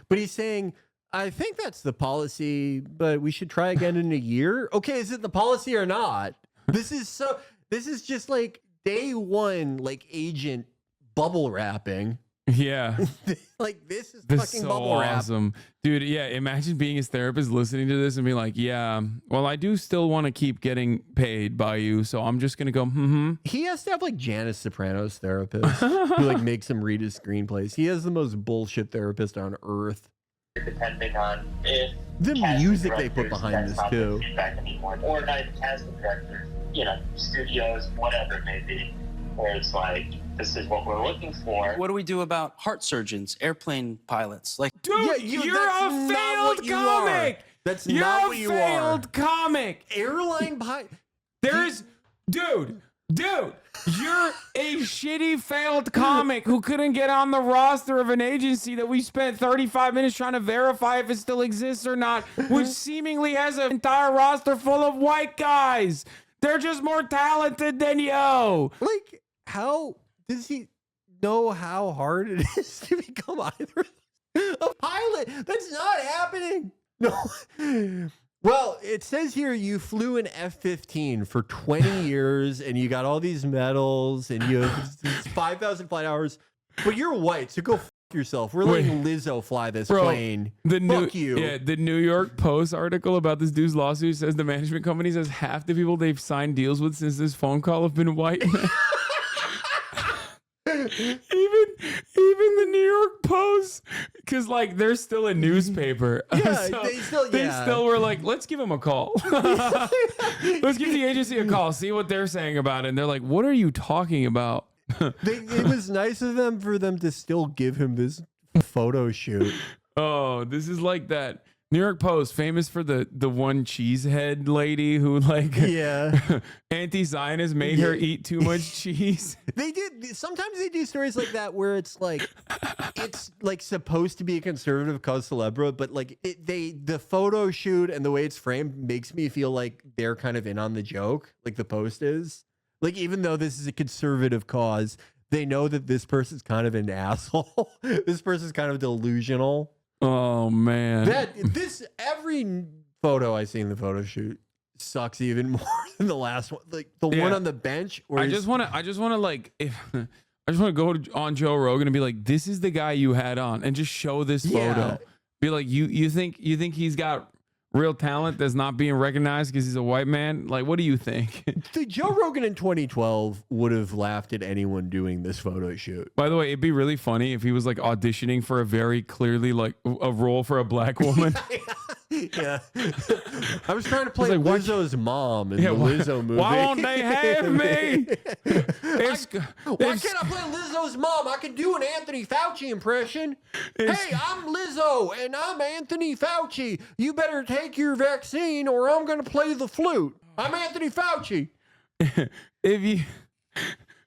But he's saying, I think that's the policy, but we should try again in a year. Okay, is it the policy or not? This is just like day one, like agent bubble wrapping. Yeah. Like this is This fucking is so bubble wrap. awesome. Dude, yeah, imagine being his therapist listening to this and being like, yeah, well, I do still want to keep getting paid by you, so I'm just going to go, He has to have like Janice Soprano's therapist who like makes him read his screenplays. He has the most bullshit therapist on earth. Depending on if The casting music they put directors, behind that's this not too. the feedback anymore. Or not even casting directors, you know, studios, whatever it may be, where it's like, this is what we're looking for. What do we do about heart surgeons, airplane pilots? Like, dude, Yeah, you're that's a not failed what you are. comic. That's You're not a what you are. failed comic. Airline pilot. There's, dude, you're a shitty failed comic who couldn't get on the roster of an agency that we spent 35 minutes trying to verify if it still exists or not, which seemingly has an entire roster full of white guys. They're just more talented than you. Like, how does he know how hard it is to become either a pilot? That's not happening. No. Well, it says here you flew an F-15 for 20 years and you got all these medals and you have 5,000 flight hours, but you're white, so go f yourself. We're letting Lizzo fly this plane. Fuck you. Yeah, the New York Post article about this dude's lawsuit says the management company says half the people they've signed deals with since this phone call have been white men. even the New York Post, because like they're still a newspaper. Yeah, So they still were like, let's give him a call. Let's give the agency a call, see what they're saying about it. And they're like, what are you talking about? It was nice of them for them to still give him this photo shoot. Oh, this is like that New York Post, famous for the one cheesehead lady who like anti-Zionist made her eat too much cheese. They did. Sometimes they do stories like that where it's like supposed to be a conservative cause célèbre, but like the photo shoot and the way it's framed makes me feel like they're kind of in on the joke, like the Post is. Like, even though this is a conservative cause, they know that this person's kind of an asshole. This person's kind of delusional. Oh man. Every photo I see in the photo shoot sucks even more than the last one. Like the one on the bench where I just want to like go on Joe Rogan and be like, this is the guy you had on, and just show this photo. Be like, you think he's got real talent that's not being recognized because he's a white man? Like, what do you think? The Joe Rogan in 2012 would have laughed at anyone doing this photo shoot. By the way, it'd be really funny if he was like auditioning for a very clearly like a role for a black woman. Yeah. I was trying to play like, Lizzo's mom in the Lizzo movie. Why won't they have me? Why can't I play Lizzo's mom? I can do an Anthony Fauci impression. Hey, I'm Lizzo and I'm Anthony Fauci. You better take your vaccine or I'm going to play the flute. I'm Anthony Fauci. If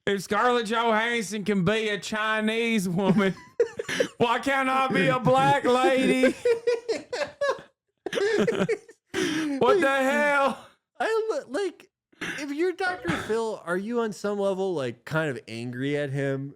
If Scarlett Johansson can be a Chinese woman, why can't I be a black lady? What the hell? Like, if you're Dr. Phil, are you on some level like kind of angry at him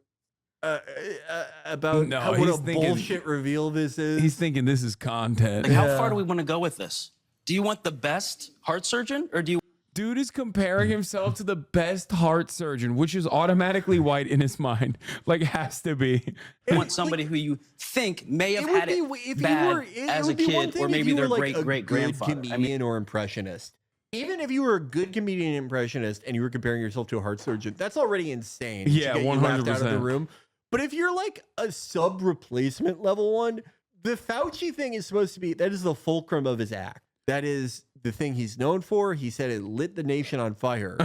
about what a bullshit reveal this is? He's thinking this is content. Like, how far do we want to go with this? Do you want the best heart surgeon, or do you? Dude is comparing himself to the best heart surgeon, which is automatically white in his mind. Like, has to be. You want somebody who you think may have had it bad as a kid, or maybe their great-great-grandfather. Comedian or impressionist. Even if you were a good comedian impressionist and you were comparing yourself to a heart surgeon, that's already insane. Yeah, 100%. Out of the room. But if you're like a sub-replacement level one, the Fauci thing is supposed to be, that is the fulcrum of his act. That is the thing he's known for. He said it lit the nation on fire.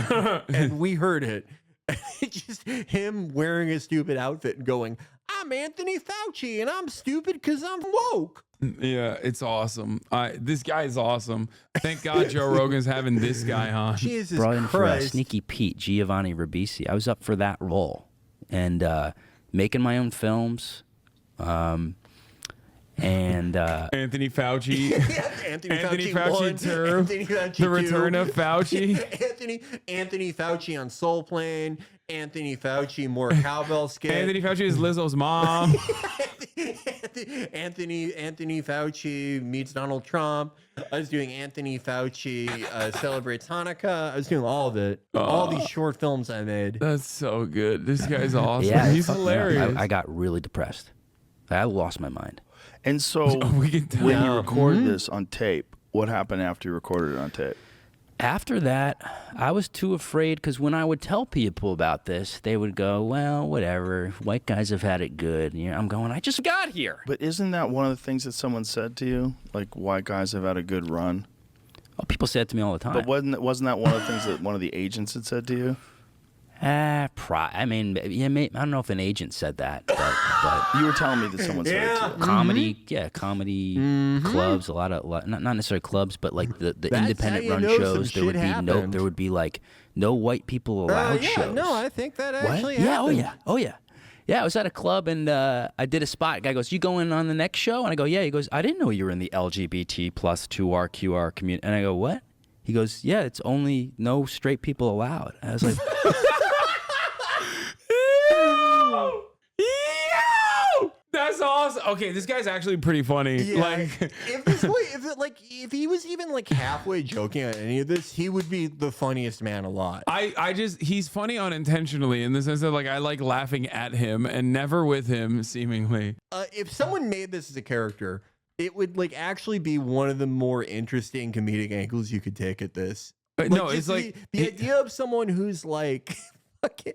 And we heard it. It's just him wearing a stupid outfit and going, I'm Anthony Fauci and I'm stupid because I'm woke. Yeah, it's awesome. This guy is awesome. Thank God Joe Rogan's having this guy on. Jesus Brought in Christ. for Sneaky Pete, Giovanni Ribisi. I was up for that role. And making my own films. And Anthony Fauci. Anthony Fauci Fauci 2. Anthony Fauci The Return of Fauci. Anthony Fauci on Soul Plane. Anthony Fauci more cowbell skit. Anthony Fauci is Lizzo's mom. Anthony Fauci meets Donald Trump. I was doing Anthony Fauci celebrates Hanukkah. I was doing all of it. All these short films I made. That's so good. This guy's awesome. yeah, He's hilarious. I got really depressed. I lost my mind. And so we can tell. when you recorded this on tape, what happened after you recorded it on tape? After that, I was too afraid because when I would tell people about this, they would go, well, whatever. White guys have had it good. And I'm going, I just got here. But isn't that one of the things that someone said to you? Like, white guys have had a good run? Oh, people say it to me all the time. But wasn't that one of the things that one of the agents had said to you? I mean, yeah, I don't know if an agent said that, but you were telling me that someone said it to you. Comedy clubs, a lot, not necessarily clubs, but like the independent run shows. There would be like no white people allowed shows. No, I think that actually Yeah, happened. oh yeah. Yeah, I was at a club and I did a spot. Guy goes, "You going on the next show?" And I go, "Yeah." He goes, "I didn't know you were in the LGBT plus 2R QR community." And I go, "What?" He goes, "Yeah, it's only no straight people allowed." And I was like. That's awesome. Okay, this guy's actually pretty funny. Yeah. Like, if he was even like halfway joking on any of this, he would be the funniest man alive. he's funny unintentionally in the sense that like I like laughing at him and never with him, seemingly. If someone made this as a character, it would like actually be one of the more interesting comedic angles you could take at this. No, it's like the idea of someone who's like fucking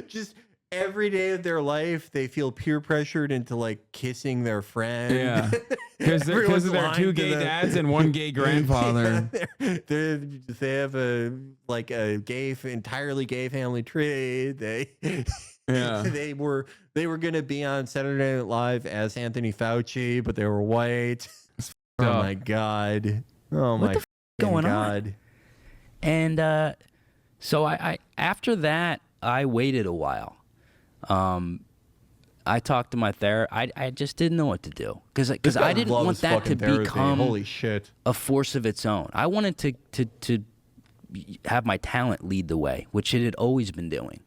just every day of their life they feel peer pressured into like kissing their friend. Yeah, because of their two gay dads and one gay grandfather. Yeah, they have a entirely gay family tree. They were gonna be on Saturday Night Live as Anthony Fauci, but they were white. Oh my god! Oh my god! And so I after that I waited a while. I talked to my therapist. I just didn't know what to do because I didn't want that to become a force of its own. I wanted to have my talent lead the way, which it had always been doing.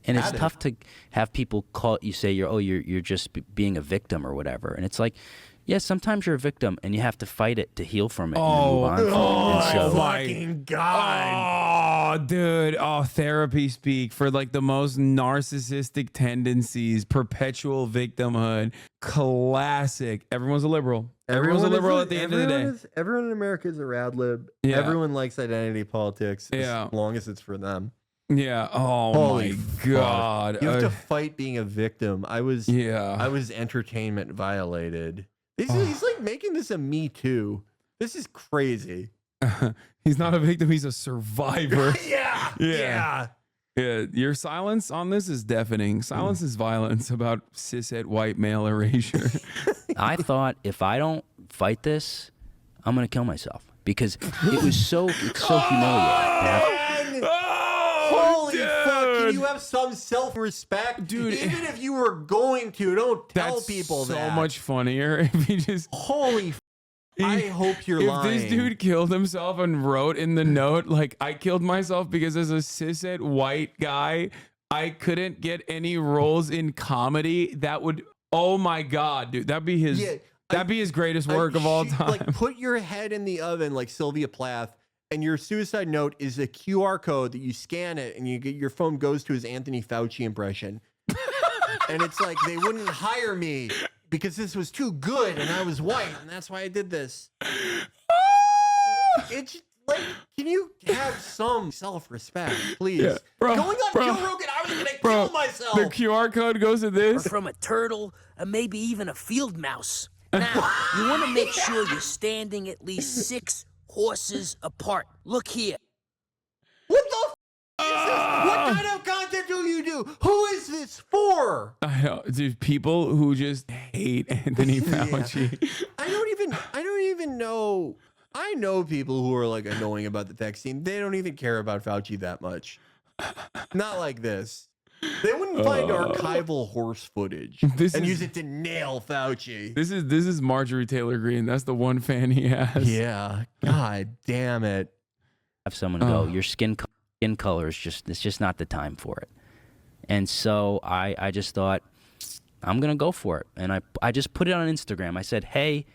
And it's tough to have people say you're just being a victim or whatever. And it's like, yeah, sometimes you're a victim and you have to fight it to heal from it and move on from it. Oh my fucking god. Oh, dude. Oh, therapy speak for like the most narcissistic tendencies, perpetual victimhood, classic. Everyone's a liberal. Everyone's a liberal at the end of the day. Everyone in America is a rad lib. Yeah. Everyone likes identity politics as long as it's for them. Yeah. Oh Holy my god. You have to fight being a victim. I was entertainment violated. He's like making this a Me Too. This is crazy. He's not a victim. He's a survivor. Yeah. Your silence on this is deafening. Silence is violence about cishet white male erasure. I thought if I don't fight this, I'm gonna kill myself because it's so humiliating. Holy fuck! Can you have some self-respect, dude? Even if you were going to, don't tell people so that. So much funnier if you just. Holy. I hope you're lying. If this dude killed himself and wrote in the note, like, I killed myself because as a cishet white guy, I couldn't get any roles in comedy, that would, oh my God, dude, that'd be his, that'd be his greatest work of all time. Like, put your head in the oven like Sylvia Plath, and your suicide note is a QR code that you scan it, and you get your phone goes to his Anthony Fauci impression. And it's like, they wouldn't hire me because this was too good and I was white, and that's why I did this. It's like, can you have some self-respect, please? Yeah. Bro, going on Joe Rogan, I was gonna kill myself. The QR code goes to this. Or from a turtle, or maybe even a field mouse. Now, you want to make sure you're standing at least 6 horses apart. Look here. What the f is this? What kind of content do you do? Who is this for? I know, dude, people who just hate Anthony Fauci. I don't even know. I know people who are like annoying about the vaccine. They don't even care about Fauci that much. Not like this. They wouldn't find archival horse footage and use it to nail Fauci. This is Marjorie Taylor Greene. That's the one fan he has. Yeah. God damn it. Have someone go, your skin color is it's just not the time for it. And so I just thought, I'm going to go for it. And I just put it on Instagram. I said, hey,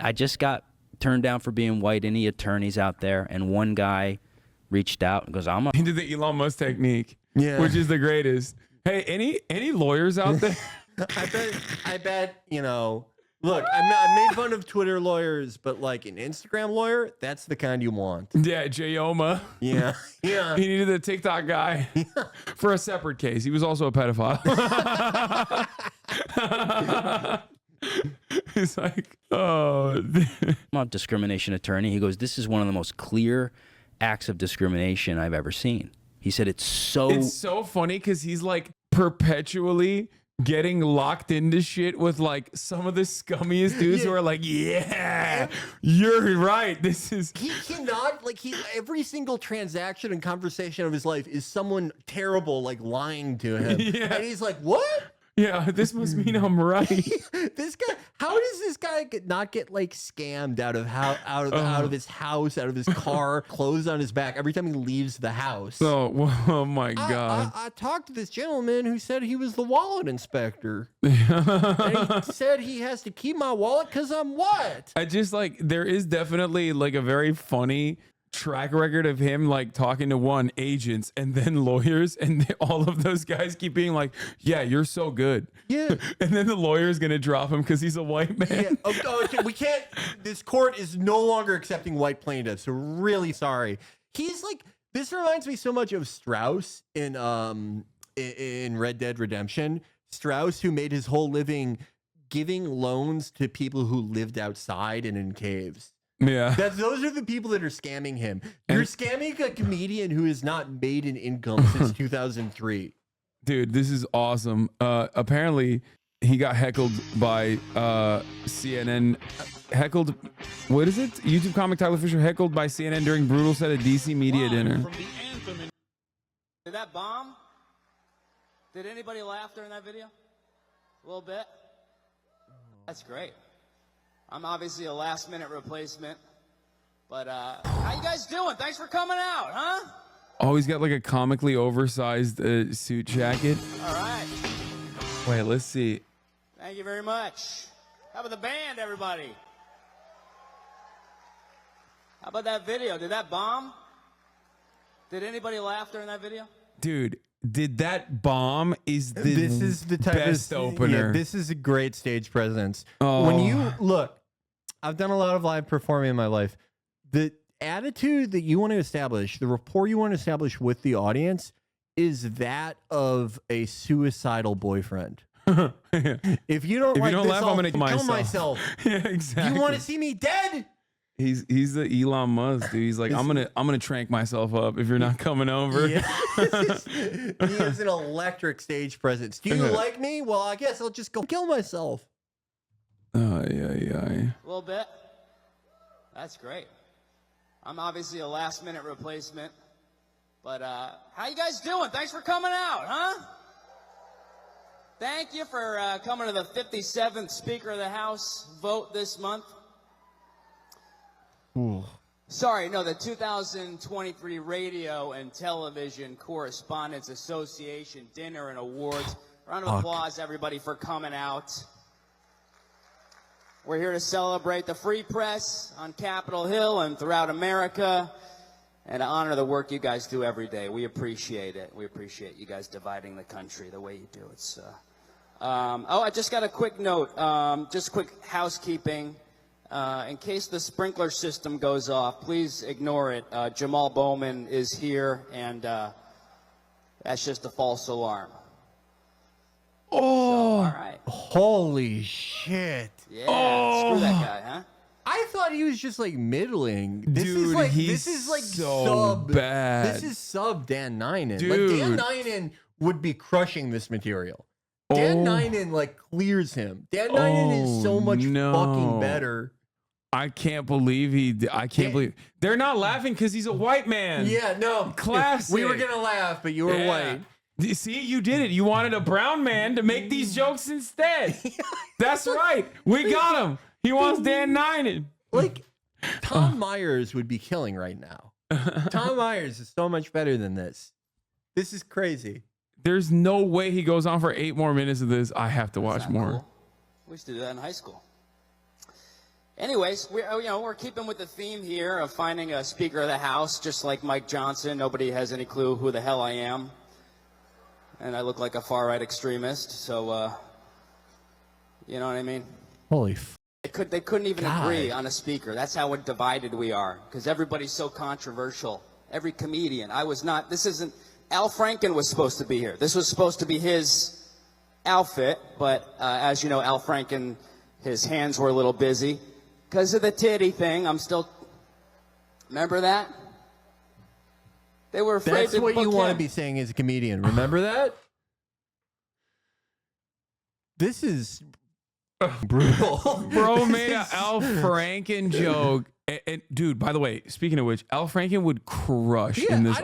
I just got turned down for being white. Any attorneys out there? And one guy reached out and goes, He did the Elon Musk technique, which is the greatest. Hey, any lawyers out there? I bet, you know, look, I made fun of Twitter lawyers, but like an Instagram lawyer, that's the kind you want. Yeah, Jayoma. Yeah. Yeah. He needed a TikTok guy for a separate case. He was also a pedophile. He's like, oh. I'm a discrimination attorney. He goes, this is one of the most clear acts of discrimination I've ever seen. He said it's so funny because he's like perpetually getting locked into shit with like some of the scummiest dudes who are like, yeah, you're right. This is he cannot like every single transaction and conversation of his life is someone terrible like lying to him. Yeah. And he's like, what? Yeah, this must mean I'm right. This guy, how does this guy not get like scammed out of his house, out of his car, clothes on his back every time he leaves the house? Oh my God. I talked to this gentleman who said he was the wallet inspector. And he said he has to keep my wallet because I'm what? I just like, there is definitely like a very funny track record of him like talking to agents and then lawyers, and all of those guys keep being like, yeah, you're so good. Yeah. And then the lawyer's gonna drop him because he's a white man. Yeah. We can't, this court is no longer accepting white plaintiffs, so really sorry. He's like, this reminds me so much of Strauss in Red Dead Redemption. Strauss, who made his whole living giving loans to people who lived outside and in caves. Yeah. Those are the people that are scamming him. You're scamming a comedian who has not made an income since 2003. Dude, this is awesome. Apparently, he got heckled by CNN. Heckled, what is it? YouTube comic Tyler Fisher heckled by CNN during brutal set at DC media dinner. Did that bomb? Did anybody laugh during that video? A little bit? That's great. I'm obviously a last-minute replacement, but how you guys doing? Thanks for coming out, huh? Oh, he's got like a comically oversized suit jacket. All right. Wait, let's see. Thank you very much. How about the band, everybody? How about that video? Did that bomb? Did anybody laugh during that video? Dude, did that bomb? This is the type best of opener. Yeah, this is a great stage presence. Oh. When you look, I've done a lot of live performing in my life. The attitude that you want to establish, the rapport you want to establish with the audience, is that of a suicidal boyfriend. If you don't laugh, I'm gonna kill myself. Yeah, exactly. You want to see me dead? He's the Elon Musk, dude. He's like, I'm gonna trank myself up if you're not coming over. Yeah. He is an electric stage presence. Do you like me? Well, I guess I'll just go kill myself. Oh yeah. A little bit. That's great. I'm obviously a last-minute replacement, But how you guys doing? Thanks for coming out, huh? Thank you for coming to the 57th Speaker of the House vote this month. Ooh. Sorry, no, the 2023 Radio and Television Correspondents Association Dinner and Awards. Round of applause, everybody, for coming out. We're here to celebrate the free press on Capitol Hill and throughout America, and to honor the work you guys do every day. We appreciate it. We appreciate you guys dividing the country the way you do. It's oh, I just got a quick note, just quick housekeeping. In case the sprinkler system goes off, please ignore it. Jamal Bowman is here, and that's just a false alarm. Oh, so, all right. Holy shit. Yeah, oh. Screw that guy, huh? I thought he was just like middling. This Dude, is like he's so sub bad. This is sub Dan Ninen. Dude. Like Dan Ninen would be crushing this material. Dan Ninen like clears him. Dan Ninen is so much fucking better. I can't believe I can't believe they're not laughing because he's a white man. Yeah, no. Classic. We were gonna laugh, but you were white. See, you did it. You wanted a brown man to make these jokes instead. That's right. We got him. He wants Dan Ninen. Like, Tom Myers would be killing right now. Tom Myers is so much better than this. This is crazy. There's no way he goes on for 8 more minutes of this. I have to watch more. Cool? We used to do that in high school. Anyways, we're keeping with the theme here of finding a Speaker of the House, just like Mike Johnson. Nobody has any clue who the hell I am. And I look like a far-right extremist, so, you know what I mean? Holy They couldn't even agree on a speaker. That's how divided we are, because everybody's so controversial. Every comedian. I was not. This isn't. Al Franken was supposed to be here. This was supposed to be his outfit, but as you know, Al Franken, his hands were a little busy because of the titty thing. I'm still. Remember that? They were afraid. That's what you want to be saying as a comedian. Remember that? This is brutal. Bro made an Al Franken joke. And dude, by the way, speaking of which, Al Franken would crush in this.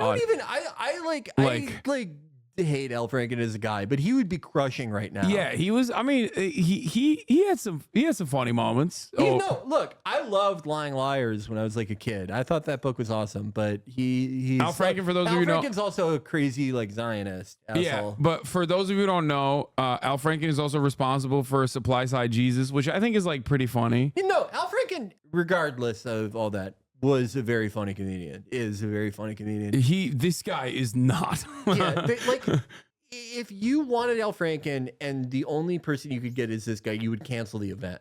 I hate Al Franken as a guy, but he would be crushing right now. Yeah, he was. I mean, he had some funny moments. No, look, I loved Lying Liars when I was like a kid. I thought that book was awesome, but he's Al Franken, for those of you who know, Al Franken's also a crazy like Zionist asshole. Yeah, but for those of you who don't know, Al Franken is also responsible for Supply Side Jesus, which I think is like pretty funny. Al Franken, regardless of all that, was a very funny comedian. Is a very funny comedian. This guy is not. Yeah, like if you wanted Al Franken and the only person you could get is this guy, you would cancel the event.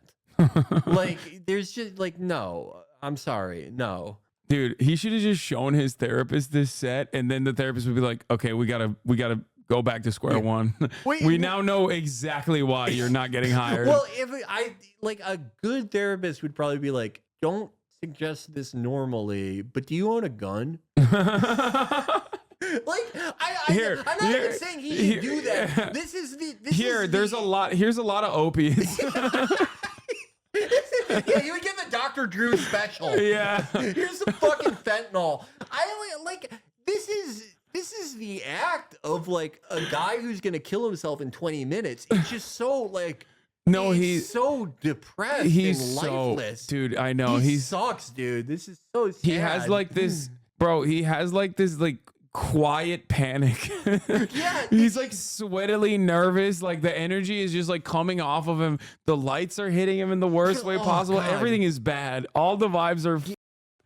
Like, there's just like, no, I'm sorry, no. Dude, he should have just shown his therapist this set, and then the therapist would be like, okay, we gotta go back to square one. We now know exactly why you're not getting hired. Well, if a good therapist would probably be like, don't suggest this normally, but do you own a gun? I'm not even saying he should do that. Here's a lot of opiates. Yeah, you would get the Dr. Drew special. Yeah. Here's some fucking fentanyl. This is the act of like a guy who's gonna kill himself in 20 minutes. It's just so like, no, he's so depressed and lifeless. Dude, I know. He sucks, dude. This is so sad. He has like this, bro, he has like this like quiet panic. Yeah. He's like sweatily nervous. Like the energy is just like coming off of him. The lights are hitting him in the worst way possible. God. Everything is bad. All the vibes are.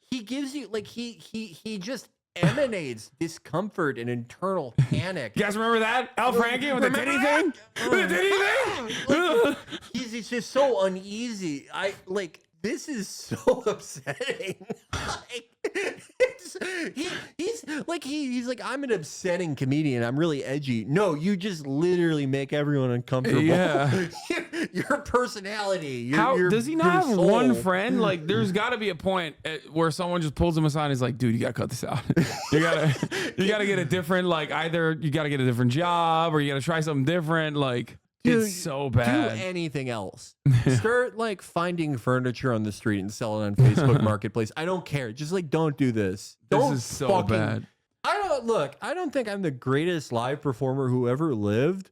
He gives you like he just emanates discomfort and internal panic. You guys remember that? Al Franken with the titty thing? With the titty thing? He's just so uneasy. This is so upsetting. He's like, I'm an upsetting comedian. I'm really edgy. No, you just literally make everyone uncomfortable. Yeah. Your personality. Does he not have one friend? Like, there's got to be a point where someone just pulls him aside and is like, dude, you got to cut this out. you gotta get a different, like, either you got to get a different job or you got to try something different. Like, dude, it's so bad. Do anything else. Start like finding furniture on the street and sell it on Facebook Marketplace. I don't care. Just like, don't do this. This is so bad. I don't know. I don't think I'm the greatest live performer who ever lived,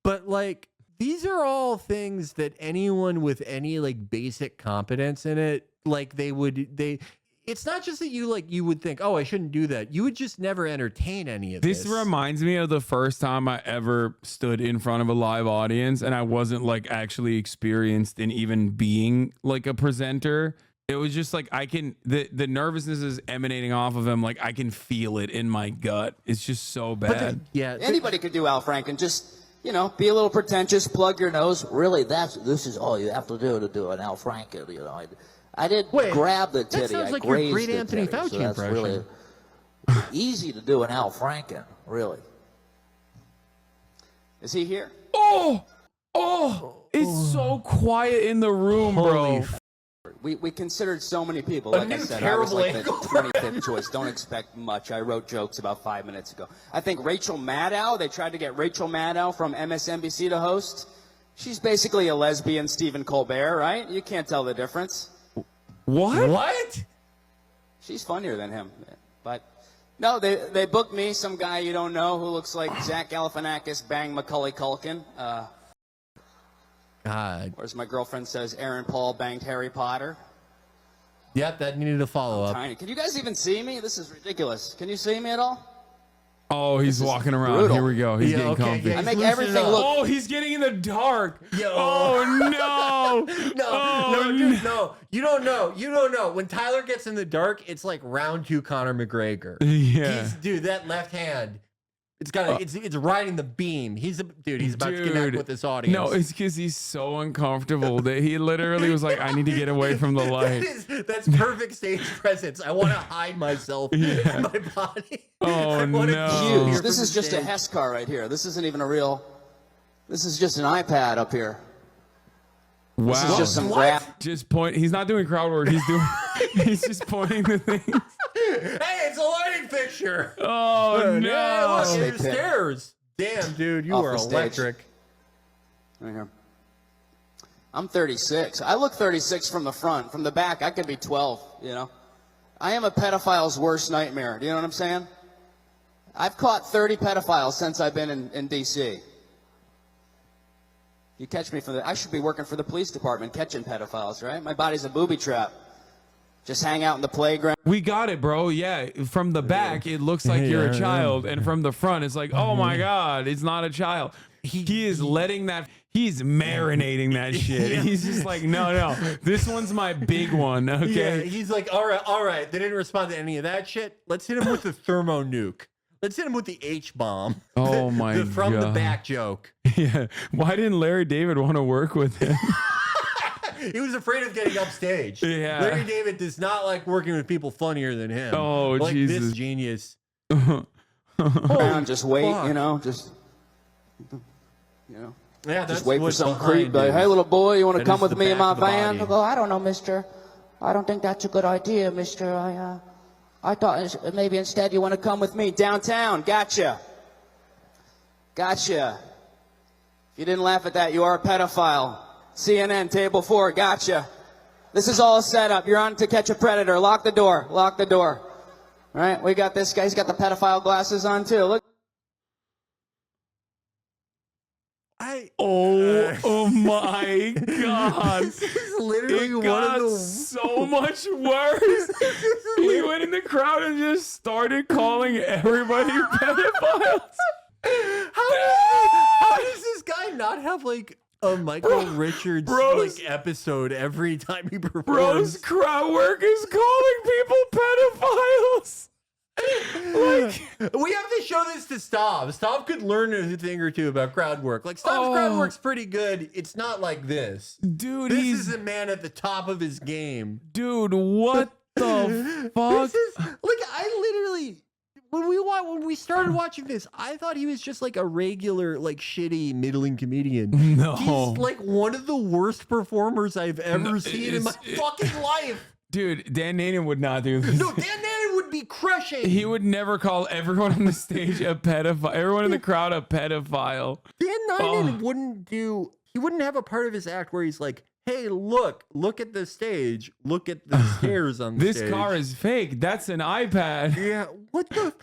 but like these are all things that anyone with any like basic competence in it, like it's not just that you would think, oh, I shouldn't do that. You would just never entertain any of this. This reminds me of the first time I ever stood in front of a live audience and I wasn't like actually experienced in even being like a presenter. It was just like the nervousness is emanating off of him. Like I can feel it in my gut. It's just so bad. Anybody could do Al Franken. Just, be a little pretentious, plug your nose. Really, this is all you have to do an Al Franken, I didn't grab the titty. That sounds like your great Anthony Fauci so that's impression. Really easy to do an Al Franken, really. Is he here? Oh, it's so quiet in the room, bro. We considered so many people. Like I said, I was like the 25th choice. Don't expect much. I wrote jokes about 5 minutes ago. I think Rachel Maddow, they tried to get Rachel Maddow from MSNBC to host. She's basically a lesbian Stephen Colbert, right? You can't tell the difference. What? She's funnier than him. But no, they booked me, some guy you don't know who looks like Zach Galifianakis bang Macaulay Culkin. God. Or as my girlfriend says, Aaron Paul banged Harry Potter. Yep, that needed a follow-up. Tiny. Can you guys even see me? This is ridiculous. Can you see me at all? Oh, he's walking around. brutal. Here we go. He's getting comfy. I make everything look... Oh, he's getting in the dark. Oh, no. No. You don't know. You don't know. When Tyler gets in the dark, it's like round 2 Conor McGregor. Yeah. Dude, that left hand... It's riding the beam. He's about to connect with this audience. No, it's because he's so uncomfortable that he literally was like, I need to get away from the light. That's perfect stage presence. I want to hide myself in my body. Oh, no. Huge. This is just a Hess car right here. This isn't even a real... This is just an iPad up here. Wow. This is just some graph. Just point. He's not doing crowd work. He's doing... he's just pointing the things. Hey, it's a lighting fixture. Oh, no. Look, the stairs. Damn, dude, you are electric. Right here. I'm 36. I look 36 from the front. From the back, I could be 12, I am a pedophile's worst nightmare. Do you know what I'm saying? I've caught 30 pedophiles since I've been in D.C. You catch me I should be working for the police department catching pedophiles, right? My body's a booby trap. Just hang out in the playground. We got it, bro. Yeah. From the back, it looks like you're a child. And from the front, it's like, oh my God, it's not a child. He is letting that, he's marinating that shit. He's just like, no, this one's my big one. Okay. Yeah, he's like, all right. They didn't respond to any of that shit. Let's hit him with the thermo nuke. Let's hit him with the H-bomb. Oh my God. From the back joke. Yeah. Why didn't Larry David want to work with him? He was afraid of getting upstage. Yeah. Larry David does not like working with people funnier than him. Oh, like Jesus. This genius. Just wait, just, Yeah, just wait for some creep. Like, hey, little boy, you want to come with me in my van? I'll go, I don't know, mister. I don't think that's a good idea, mister. I thought maybe instead you want to come with me downtown. Gotcha. If you didn't laugh at that, you are a pedophile. CNN, table 4, gotcha. This is all a setup. You're on to catch a predator. Lock the door. All right, we got this guy. He's got the pedophile glasses on, too. Look. Oh my God. This is literally it got so much worse. He went in the crowd and just started calling everybody pedophiles. How does this guy not have like a Michael Richards episode every time he performs? Bro's crowd work is calling people pedophiles. We have to show this to Stav. Stav could learn a thing or two about crowd work. Like Stav's crowd work's pretty good. It's not like this. Dude, this is a man at the top of his game. Dude, what the fuck? This is like I literally when we started watching this, I thought he was just like a regular, like shitty, middling comedian. No. He's like one of the worst performers I've ever seen in my fucking life. Dude, Dan Nanon would not do this. No, Dan Nanon would be crushing. He would never call everyone on the stage a pedophile. Everyone in the crowd a pedophile. Dan Nanon wouldn't have a part of his act where he's like, hey, look at the stage. Look at the stairs on the stage. This car is fake. That's an iPad. Yeah, what the?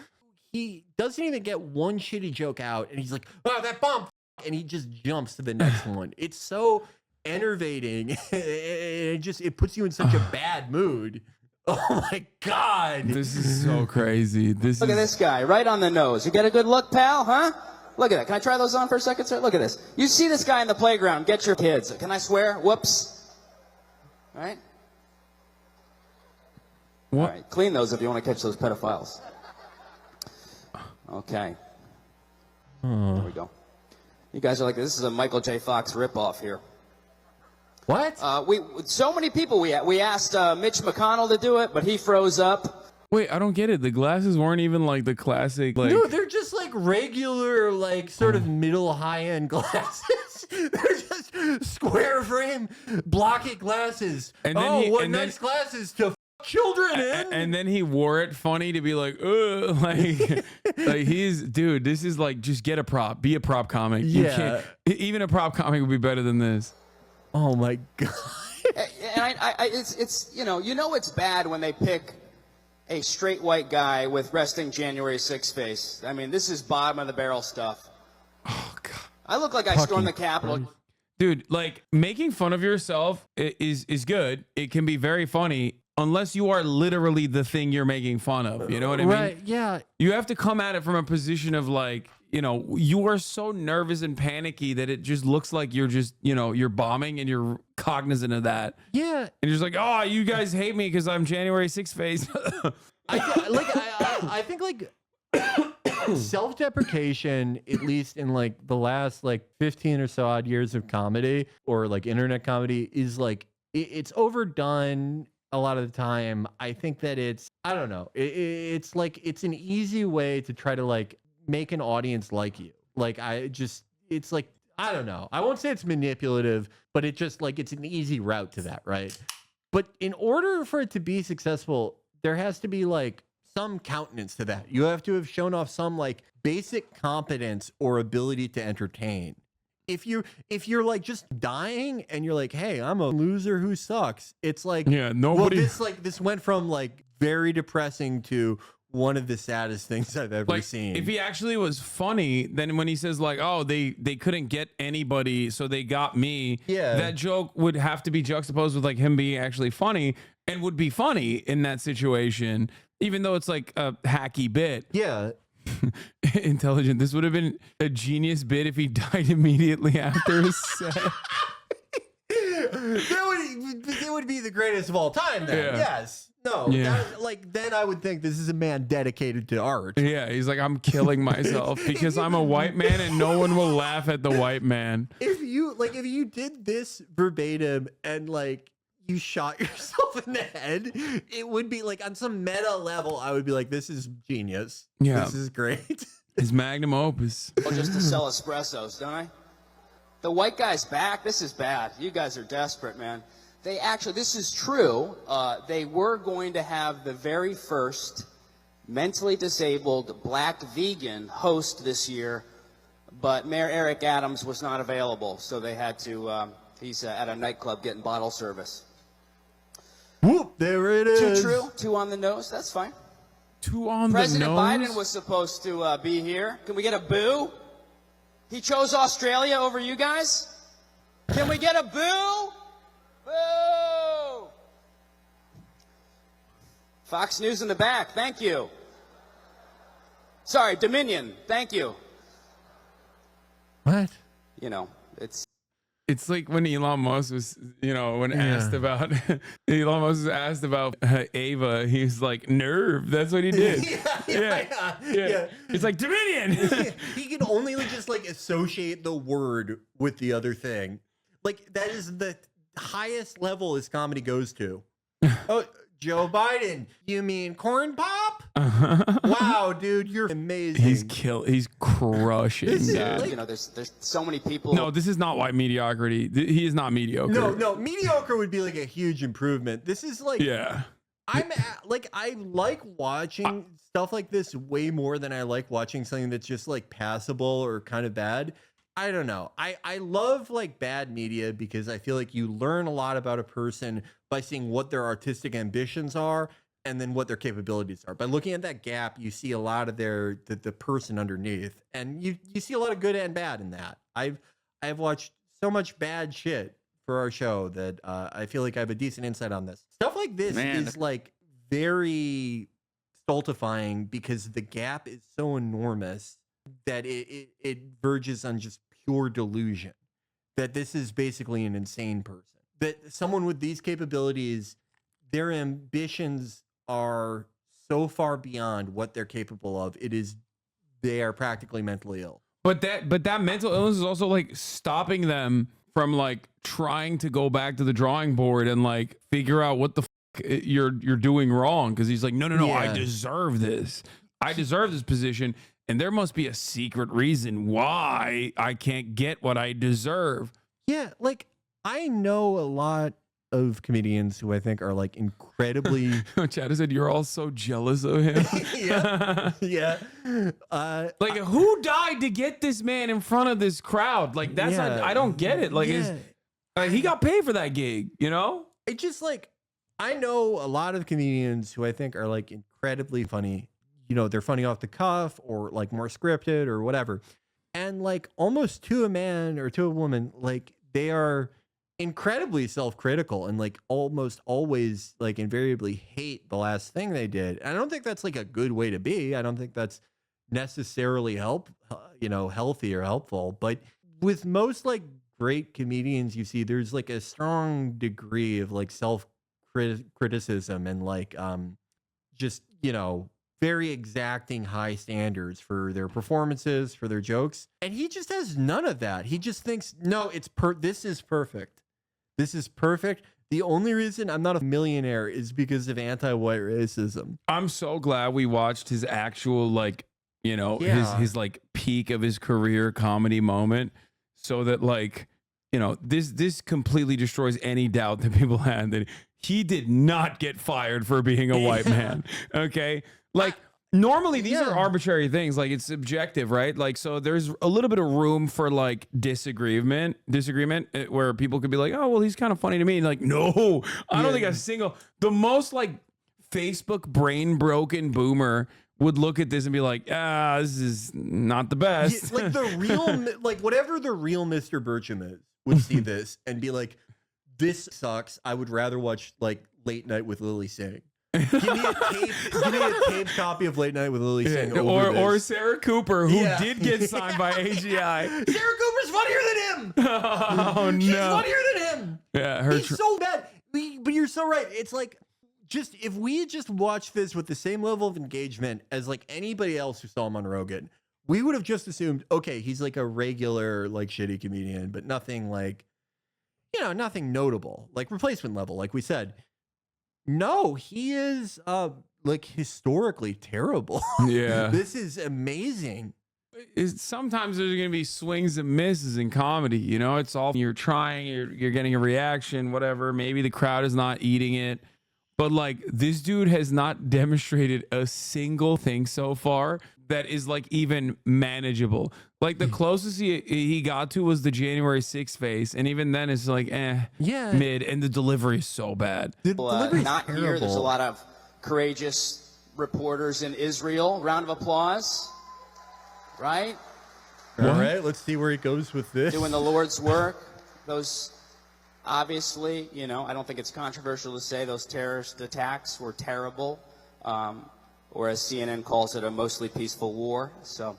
he doesn't even get one shitty joke out, and he's like, "Oh, that bomb," and he just jumps to the next one. It's so enervating. It puts you in such a bad mood. Oh my God. This is so crazy. Look at this guy, right on the nose. You get a good look, pal, huh? Look at that. Can I try those on for a second, sir? Look at this. You see this guy in the playground, get your kids. Can I swear? Whoops. All right? What? All right, clean those if you want to catch those pedophiles. Okay. There we go. You guys are like, this is a Michael J. Fox ripoff here. What? So many people, we asked Mitch McConnell to do it, but he froze up. Wait, I don't get it. The glasses weren't even like the classic, like. No, they're just like regular, like sort of middle high-end glasses. They're just square frame, blocky glasses. And then what nice glasses to f children in. And then he wore it funny to be like, ugh, like dude, this is like, just get a prop, be a prop comic. You can't, even a prop comic would be better than this. Oh my God. And it's you know it's bad when they pick a straight white guy with resting January 6th face. I mean, this is bottom of the barrel stuff. Oh God. I look like I stormed the Capitol. Dude, like making fun of yourself is good. It can be very funny unless you are literally the thing you're making fun of. You know what I mean? Right, yeah. You have to come at it from a position of like, you know, you are so nervous and panicky that it just looks like you're just, you know, you're bombing and you're cognizant of that. Yeah. And you're just like, oh, you guys hate me because I'm January 6th face. I think like self-deprecation, at least in like the last like 15 or so odd years of comedy or like internet comedy, is like it's overdone a lot of the time. I think that it's, I don't know, it's like it's an easy way to try to like make an audience like you. Like it's like, I don't know, I won't say it's manipulative, but it just like it's an easy route to that, right? But in order for it to be successful, there has to be like some countenance to that. You have to have shown off some like basic competence or ability to entertain. If you're like just dying and you're like, hey, I'm a loser who sucks, it's like, yeah, nobody. Well, this went from like very depressing to one of the saddest things I've ever seen. If he actually was funny, then when he says like, oh, they couldn't get anybody, so they got me, yeah, that joke would have to be juxtaposed with like him being actually funny and would be funny in that situation, even though it's like a hacky bit. Yeah. Intelligent. This would have been a genius bit if he died immediately after his set. It would be the greatest of all time then. Yeah. Yes. No. Yeah. Then I would think this is a man dedicated to art. Yeah, he's like, I'm killing myself because I'm a white man and no one will laugh at the white man. If you did this verbatim and like you shot yourself in the head, it would be like on some meta level, I would be like, this is genius. Yeah. This is great. His magnum opus. Well, just to sell espressos, don't I? The white guy's back. This is bad. You guys are desperate, man. They actually, this is true. They were going to have the very first mentally disabled black vegan host this year, but Mayor Eric Adams was not available, so they had to, he's at a nightclub getting bottle service. Whoop, there it is. 2 true, 2 on the nose. That's fine. 2 on President the nose? Biden was supposed to be here. Can we get a boo? He chose Australia over you guys? Can we get a boo? Boo! Fox News in the back. Thank you. Sorry, Dominion. Thank you. What? You know, It's like when Elon Musk was, asked about Elon Musk was asked about Ava, he's like, nerve. That's what he did. Yeah. He's like, Dominion. He can only just like associate the word with the other thing. Like that is the highest level his comedy goes to. Oh, Joe Biden. You mean corn pop? Wow, dude, you're amazing. He's crushing. there's so many people. No, this is not white mediocrity. He is not mediocre. No, mediocre would be like a huge improvement. This is like, yeah. I like watching stuff like this way more than I like watching something that's just like passable or kind of bad. I don't know. I love like bad media because I feel like you learn a lot about a person by seeing what their artistic ambitions are. and then what their capabilities are. By looking at that gap, you see a lot of the person underneath, and you see a lot of good and bad in that. I've watched so much bad shit for our show that I feel like I have a decent insight on this. Stuff like this is like very stultifying because the gap is so enormous that it verges on just pure delusion. That this is basically an insane person. That someone with these capabilities, their ambitions are so far beyond what they're capable of. They are practically mentally ill. But that mental illness is also like stopping them from like trying to go back to the drawing board and like figure out what the you're doing wrong. Cause he's like, no, I deserve this. I deserve this position. And there must be a secret reason why I can't get what I deserve. Yeah. Like I know a lot of comedians who I think are like incredibly. Chad said you're all so jealous of him. Yeah. Like who died to get this man in front of this crowd? Like that's not, I don't get it. Like he got paid for that gig, you know? It just like I know a lot of comedians who I think are like incredibly funny. You know, they're funny off the cuff or like more scripted or whatever. And like almost to a man or to a woman, like they are incredibly self-critical and like almost always like invariably hate the last thing they did. And I don't think that's like a good way to be. I don't think that's necessarily healthy or helpful. But with most like great comedians you see, there's like a strong degree of like self-criticism and like just, you know, very exacting high standards for their performances, for their jokes. And he just has none of that. He just thinks, no, this is perfect. This is perfect. The only reason I'm not a millionaire is because of anti-white racism. I'm so glad we watched his actual, like, you know, his like peak of his career comedy moment, so that like, you know, this completely destroys any doubt that people had that he did not get fired for being a white man. Okay. Like normally these are arbitrary things. Like it's subjective, right? Like, so there's a little bit of room for like disagreement where people could be like, oh, well, he's kind of funny to me. Like, no, I don't think the most like Facebook brain broken boomer would look at this and be like, this is not the best. Like the real, like whatever the real Mr. Burcham is would see this and be like, this sucks. I would rather watch like Late Night with Lily Singh. Give me a taped copy of Late Night with Lily Singh. Or Sarah Cooper, who did get signed by AGI. Sarah Cooper's funnier than him. Oh no, she's funnier than him. Yeah, he's so bad. But you're so right. It's like just if we had just watched this with the same level of engagement as like anybody else who saw him on Rogan, we would have just assumed, okay, he's like a regular like shitty comedian, but nothing like, you know, nothing notable, like replacement level, like we said. No, he is like historically terrible. Yeah. This is amazing. Sometimes there's going to be swings and misses in comedy. You know, it's all you're trying, you're getting a reaction, whatever. Maybe the crowd is not eating it. But like this dude has not demonstrated a single thing so far that is like even manageable. Like the closest he got to was the January 6th face, and even then it's like mid, and the delivery is so bad. The delivery's not terrible. here. There's a lot of courageous reporters in Israel. Round of applause. Right? All right, let's see where he goes with this. Doing the Lord's work. Those obviously, you know, I don't think it's controversial to say those terrorist attacks were terrible. Or as CNN calls it, a mostly peaceful war. So,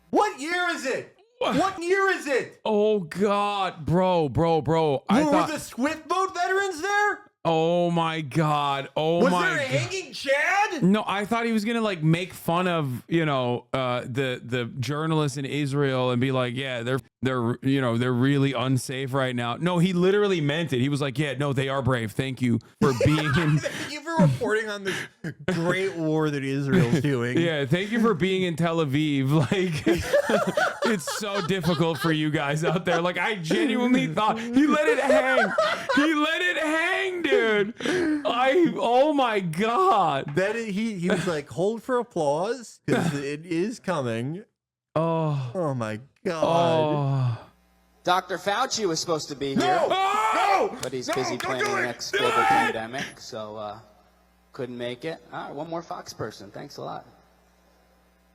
what year is it? What year is it? Oh God, bro. Were the Swift boat veterans there? Oh my God. Was there a hanging Chad? No, I thought he was gonna like make fun of, you know, the journalists in Israel and be like, yeah, they're really unsafe right now. No, he literally meant it. He was like, yeah, no, they are brave. Thank you for being in. Thank you for reporting on this great war that Israel's doing. Yeah, thank you for being in Tel Aviv. Like, it's so difficult for you guys out there. Like, I genuinely thought he let it hang. He let it hang, dude. Oh my God. That he was like, hold for applause because it is coming. Oh my God. Dr. Fauci was supposed to be here. But he's busy planning the next global pandemic. So Couldn't make it. All right, one more Fox person. Thanks a lot.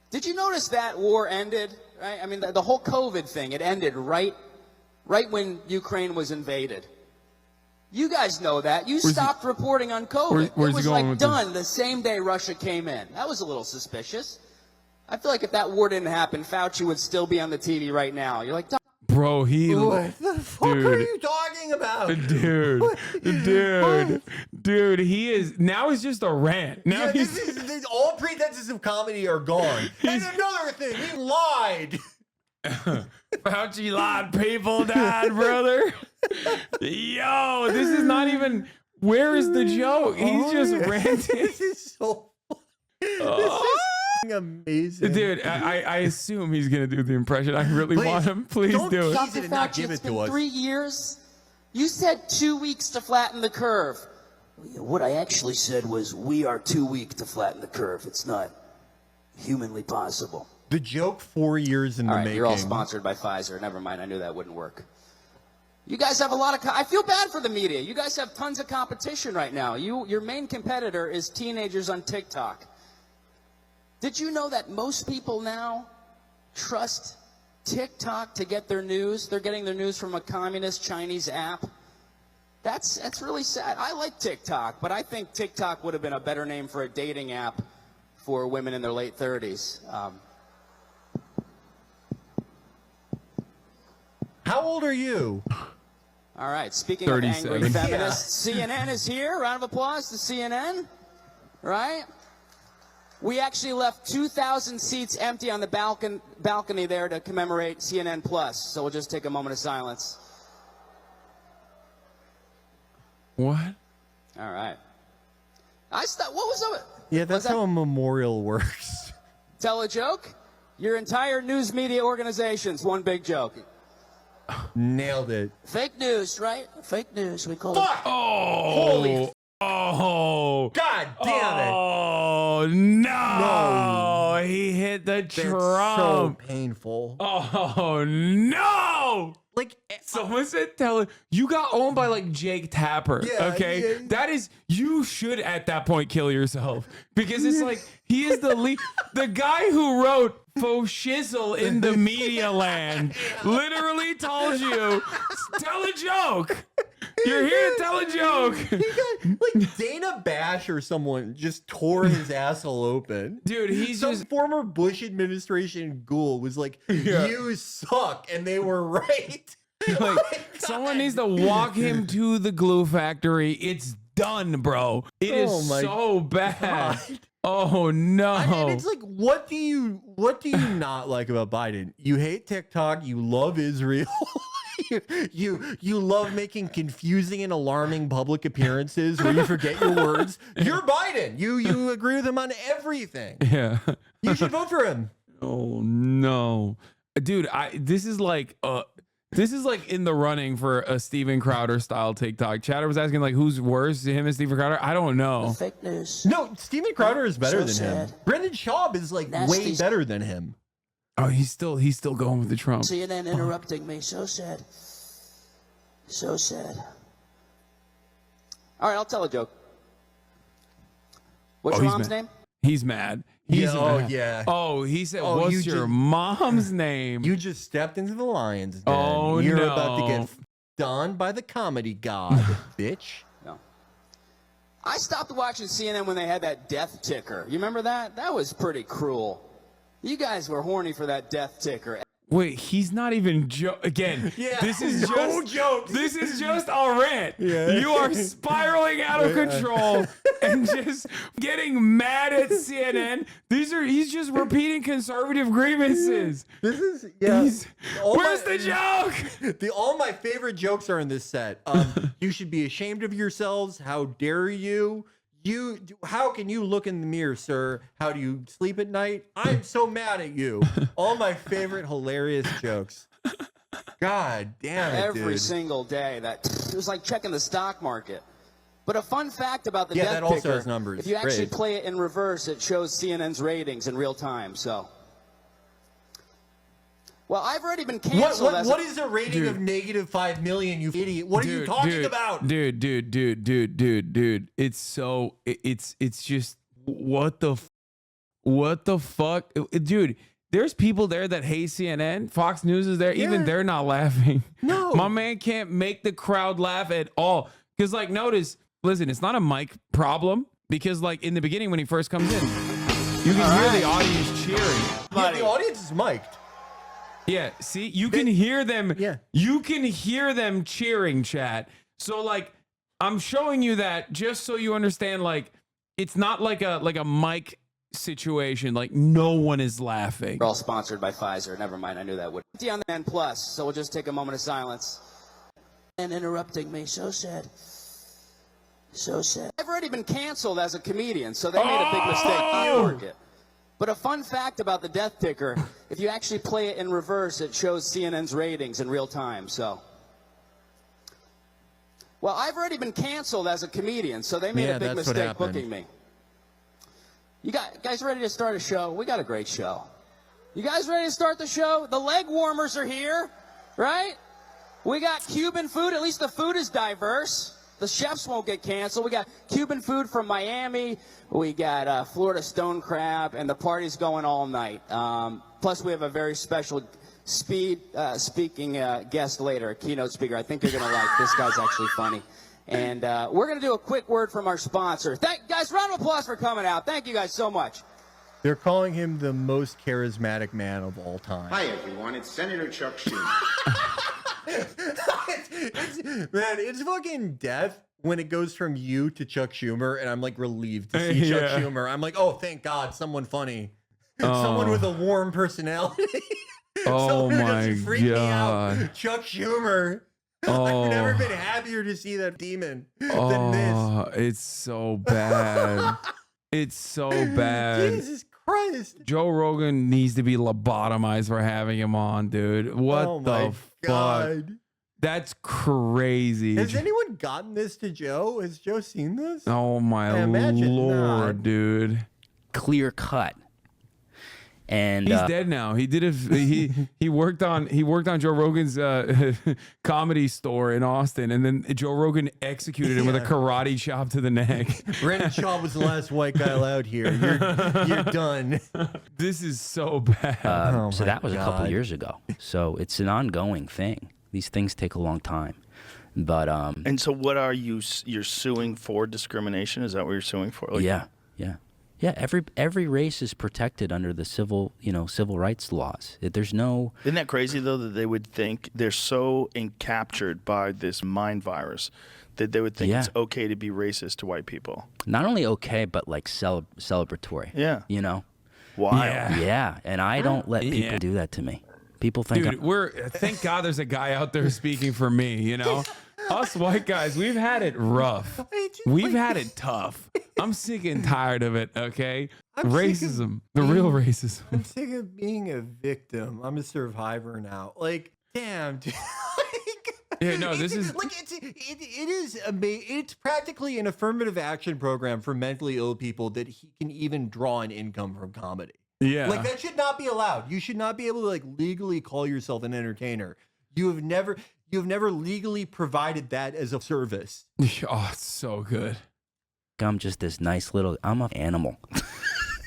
Did you notice that war ended? Right? I mean, the whole COVID thing, it ended right when Ukraine was invaded. You guys know that. You stopped reporting on COVID. It was like done the same day Russia came in. That was a little suspicious. I feel like if that war didn't happen, Fauci would still be on the TV right now. You're like, bro, what the fuck are you talking about? Dude, he is, now it's just a rant. Now all pretenses of comedy are gone. And another thing, he lied. Fauci lied, people died, brother. Yo, this is not even, where is the joke? He's just ranting. This is so amazing. Dude, I assume he's going to do the impression. I really want him. Please do it. Dr. Fauci, it's been 3 years. You said 2 weeks to flatten the curve. What I actually said was, we are too weak to flatten the curve. It's not humanly possible. The joke 4 years in the making. You're all sponsored by Pfizer. Never mind. I knew that wouldn't work. You guys have a lot of... I feel bad for the media. You guys have tons of competition right now. Your main competitor is teenagers on TikTok. Did you know that most people now trust TikTok to get their news? They're getting their news from a communist Chinese app. That's really sad. I like TikTok, but I think TikTok would have been a better name for a dating app for women in their late 30s. How old are you? All right, speaking of angry feminists, CNN is here. Round of applause to CNN, right? We actually left 2,000 seats empty on the balcony there to commemorate CNN Plus. So we'll just take a moment of silence. What? All right. What was it? Yeah, that's how a memorial works. Tell a joke? Your entire news media organization's one big joke. Nailed it. Fake news, right? Fake news, we call it. Oh. Holy. Oh. God damn it. Oh, no. He hit the Trump. So painful. Oh, no. Like, someone said, tell it, you got owned by like Jake Tapper. Yeah, okay. yeah. That is, you should at that point kill yourself because it's like, he is the lead. The guy who wrote faux shizzle in the media land literally told you, tell a joke. You're here to tell a joke. Like Dana Bash or someone just tore his asshole open. Dude, he's some just former Bush administration ghoul was like, you suck, and they were right. Like, someone needs to walk him to the glue factory. It's done, bro. It is so bad. God. Oh no. I mean, it's like, what do you not like about Biden? You hate TikTok, you love Israel. You love making confusing and alarming public appearances where you forget your words. You're Biden. You agree with him on everything. Yeah. You should vote for him. Oh no. Dude, this is like in the running for a Steven Crowder style TikTok. Chatter was asking like who's worse, him and Steven Crowder? I don't know. Fake news. No, Steven Crowder is better than him. Brendan Schaub is like way better than him. Oh, he's still going with the Trump. CNN interrupting me. So sad. So sad. All right, I'll tell a joke. What's your mom's name? He's mad. He's mad. Yeah. Oh, he said, what's your mom's name? You just stepped into the lion's den. Oh, You're no. about to get done by the comedy god, bitch. No. I stopped watching CNN when they had that death ticker. You remember that? That was pretty cruel. You guys were horny for that death ticker. Wait, he's not even again. Yeah, this is no just joke. This is just a rant. Yeah. You are spiraling out of control and just getting mad at CNN. He's just repeating conservative grievances. This is where's the joke? All my favorite jokes are in this set. You should be ashamed of yourselves. How dare you? How can you look in the mirror, sir? How do you sleep at night? I'm so mad at you. All my favorite hilarious jokes. God damn it, Every dude. single day. It was like checking the stock market. But a fun fact about the Yeah, death that also ticker, has numbers. if you actually Great. play it in reverse, it shows CNN's ratings in real time. So Well, I've already been canceled. What is a rating of -5 million, you idiot? What are you talking about? Dude. It's so, it's just, what the fuck? Dude, there's people there that hate CNN. Fox News is there. Even they're not laughing. No. My man can't make the crowd laugh at all. Because, like, notice, listen, it's not a mic problem. Because, like, in the beginning when he first comes in, you can hear the audience cheering. Yeah, the audience is mic'd. Yeah, see, you can hear them. Yeah, you can hear them cheering, chat. So, like, I'm showing you that just so you understand. Like, it's not like a mic situation. Like, no one is laughing. We're all sponsored by Pfizer. Never mind, I knew that would. On the N Plus, so we'll just take a moment of silence. And interrupting me, so sad. So sad. I've already been canceled as a comedian, so they made a big mistake. You work it. But a fun fact about the death ticker, if you actually play it in reverse, it shows CNN's ratings in real time, so. Well, I've already been canceled as a comedian, so they made a big mistake booking me. You guys ready to start a show? We got a great show. You guys ready to start the show? The leg warmers are here, right? We got Cuban food. At least the food is diverse. The chefs won't get canceled. We got Cuban food from Miami. We got Florida stone crab, and the party's going all night. Plus, we have a very special speaking guest later, a keynote speaker. I think you're going to like. This guy's actually funny. And we're going to do a quick word from our sponsor. Guys, round of applause for coming out. Thank you guys so much. They're calling him the most charismatic man of all time. Hi, everyone. It's Senator Chuck Schumer. Man, it's fucking death when it goes from you to Chuck Schumer, and I'm like relieved to see Chuck Schumer. I'm like, oh, thank God, someone funny, someone with a warm personality. Oh my freak me God, out. Chuck Schumer. I've never been happier to see that demon than this. It's so bad. It's so bad. Jesus Christ. Joe Rogan needs to be lobotomized for having him on, dude. What the fuck? That's crazy. Has anyone gotten this to Joe? Has Joe seen this? Oh my Lord, dude. Clear cut. And he's dead now. He did he worked on Joe Rogan's comedy store in Austin, and then Joe Rogan executed him with a karate chop to the neck. Brandon Shaw was the last white guy allowed here. You're done. This is so bad. So that was a couple years ago. So it's an ongoing thing. These things take a long time. But and so what are you're suing for discrimination? Is that what you're suing for? Like, yeah. Every race is protected under the civil rights laws. There's no. Isn't that crazy though that they would think they're so encaptured by this mind virus that they would think it's okay to be racist to white people? Not only okay, but like celebratory. Yeah. You know. Wild. Yeah, and I don't let people do that to me. People think, dude, thank God there's a guy out there speaking for me. You know, us white guys, we've had it rough. We've had it tough. I'm sick and tired of it. Okay, racism, the real racism. I'm sick of being a victim. I'm a survivor now. Like, damn, dude. Yeah, no, this is like it's practically an affirmative action program for mentally ill people that he can even draw an income from comedy. Yeah. Like that should not be allowed. You should not be able to like legally call yourself an entertainer. You have never legally provided that as a service. Oh, it's so good. I'm just this nice little, I'm an animal.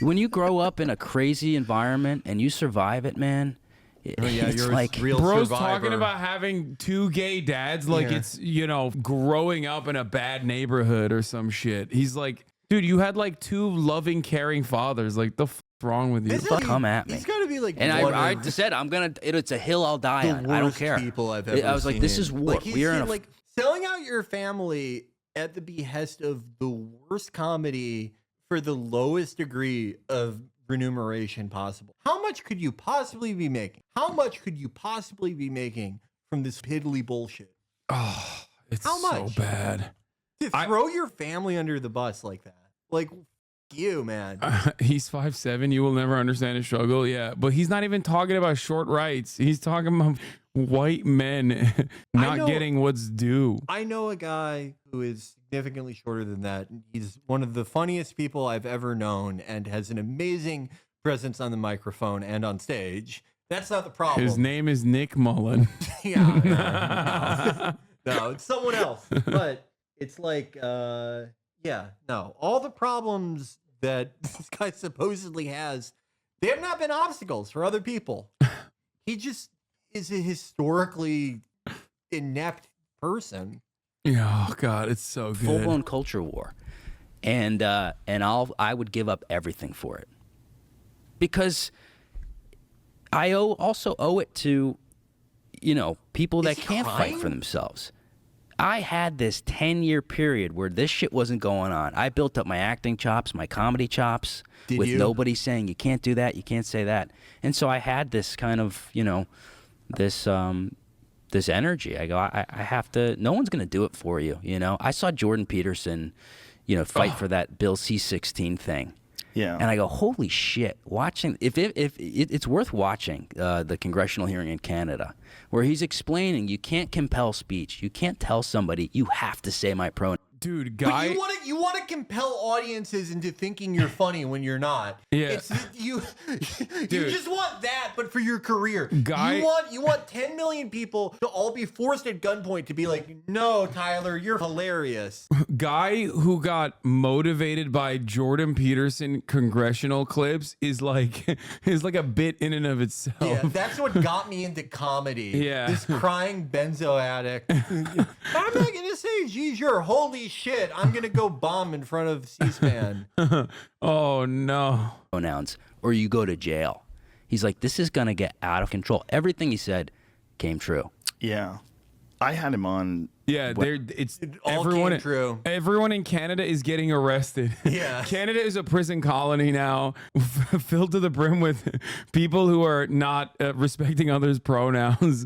When you grow up in a crazy environment and you survive it, man, it's like real bro's survivor. Talking about having 2 gay dads like it's, growing up in a bad neighborhood or some shit. He's like, dude, you had like 2 loving, caring fathers. Like, the f wrong with you? Come at me. He's got to be like, and I said, it's a hill I'll die on. I don't care. People I've ever I was like, this is war. Like, we are like selling out your family at the behest of the worst comedy for the lowest degree of remuneration possible. How much could you possibly be making? How much could you possibly be making from this piddly bullshit? Oh, it's How much? so bad. To throw your family under the bus like that. Like, you, man. He's 5'7". You will never understand his struggle. Yeah, but he's not even talking about short rights. He's talking about white men not getting what's due. I know a guy who is significantly shorter than that. He's one of the funniest people I've ever known and has an amazing presence on the microphone and on stage. That's not the problem. His name is Nick Mullen. Yeah. No, it's someone else. But it's like, all the problems that this guy supposedly has, they have not been obstacles for other people. He just is a historically inept person. Yeah, oh God, it's so good. Full blown culture war, and I would give up everything for it, because I also owe it to, people that can't fight for themselves. I had this 10-year period where this shit wasn't going on. I built up my acting chops, my comedy chops, with nobody saying you can't do that, you can't say that, and so I had this kind of, this energy. I go, I have to. No one's gonna do it for you. I saw Jordan Peterson, fight for that Bill C-16 thing. Yeah. And I go, holy shit! Watching, if it's worth watching the congressional hearing in Canada, where he's explaining you can't compel speech. You can't tell somebody you have to say my pronoun. Dude, guy. But you want to compel audiences into thinking you're funny when you're not. Yeah. You just want that, but for your career. Guy. You want 10 million people to all be forced at gunpoint to be like, no, Tyler, you're hilarious. Guy who got motivated by Jordan Peterson congressional clips is like a bit in and of itself. Yeah, that's what got me into comedy. Yeah. This crying benzo addict. I'm not gonna say, geez, you're holy shit. I'm gonna go bomb in front of C-SPAN. Oh no. Pronouns, or you go to jail. He's like, this is gonna get out of control. Everything he said came true. Yeah. I had him on. Yeah, everyone in Canada is getting arrested. Yeah. Canada is a prison colony now, filled to the brim with people who are not respecting others' pronouns.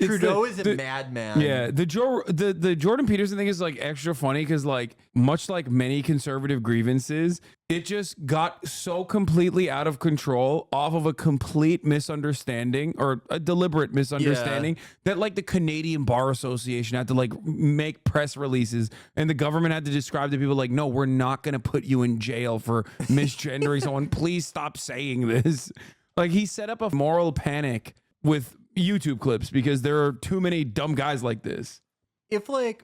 Trudeau is a madman. Yeah, the Jordan Peterson thing is like extra funny because like much like many conservative grievances, it just got so completely out of control off of a complete misunderstanding or a deliberate misunderstanding that like the Canadian Bar Association had to like make press releases and the government had to describe to people like, no, we're not going to put you in jail for misgendering someone. Please stop saying this. Like he set up a moral panic with YouTube clips because there are too many dumb guys like this. If I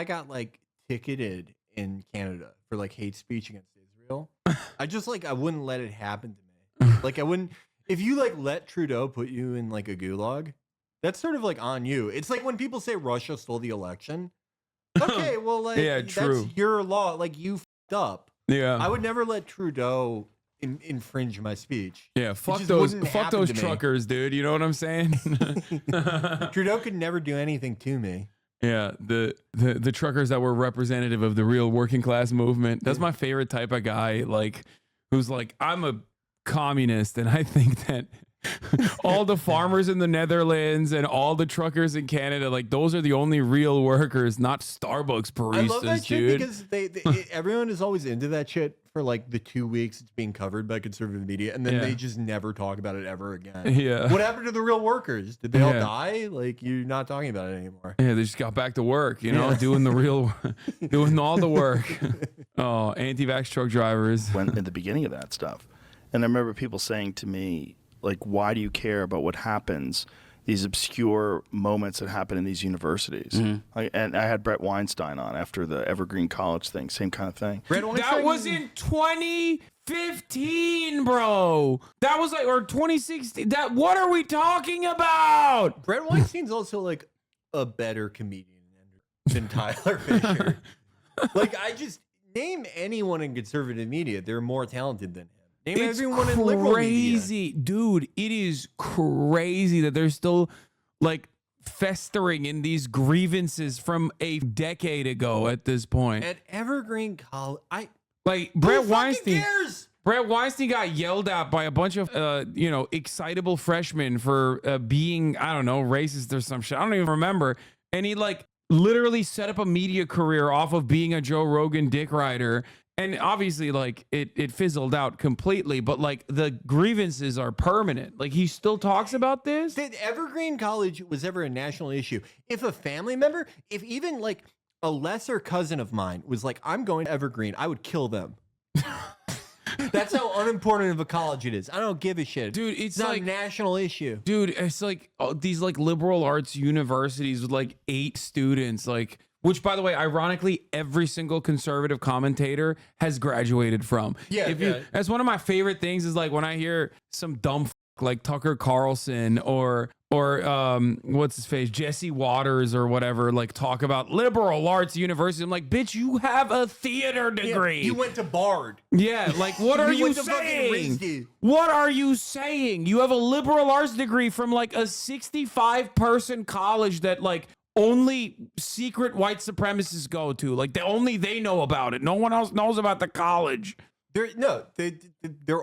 got like ticketed in Canada for like hate speech against Israel, I wouldn't let it happen to me. Like I wouldn't, if you like let Trudeau put you in like a gulag, that's sort of like on you. It's like when people say Russia stole the election. Okay, well, like, true. That's your law. Like, you f***ed up. Yeah. I would never let Trudeau infringe my speech. Yeah, fuck those truckers, dude. You know what I'm saying? Trudeau could never do anything to me. Yeah, the truckers that were representative of the real working class movement. That's my favorite type of guy, like, who's like, I'm a communist, and I think that all the farmers in the Netherlands and all the truckers in Canada, like those are the only real workers, not Starbucks baristas. I love that dude. shit because everyone is always into that shit for like the 2 weeks it's being covered by conservative media, and then they just never talk about it ever again. Yeah. What happened to the real workers? Did they all die? Like, you're not talking about it anymore. Yeah, they just got back to work, doing doing all the work. Oh, anti-vax truck drivers. Went in the beginning of that stuff. And I remember people saying to me, like, why do you care about what happens, these obscure moments that happen in these universities? And I had Brett Weinstein on after the Evergreen College thing, same kind of thing. That was in 2015, bro. That was like, or 2016. What are we talking about? Brett Weinstein's also like a better comedian than Tyler Fisher. Like, name anyone in conservative media, they're more talented than him. Name everyone in liberal media. Dude, it is crazy that they're still like festering in these grievances from a decade ago at this point. At Evergreen College, Brett Weinstein. Brett Weinstein got yelled at by a bunch of excitable freshmen for being, I don't know, racist or some shit. I don't even remember. And he like literally set up a media career off of being a Joe Rogan dick rider. And obviously, like, it fizzled out completely, but, like, the grievances are permanent. Like, he still talks about this. That Evergreen College was ever a national issue. If a family member, if even, like, a lesser cousin of mine was like, I'm going to Evergreen, I would kill them. That's how unimportant of a college it is. I don't give a shit. Dude, it's not like a national issue. Dude, it's like these like liberal arts universities with like 8 students, like, which by the way, ironically, every single conservative commentator has graduated from. Yeah, that's one of my favorite things is like when I hear some dumb like Tucker Carlson or what's his face, Jesse Waters or whatever, like talk about liberal arts university. I'm like, bitch, you have a theater degree. Yeah, you went to Bard. Yeah, like what are you saying? What are you saying? You have a liberal arts degree from like a 65-person college that like only secret white supremacists go to. Like only they know about it. No one else knows about the college. They're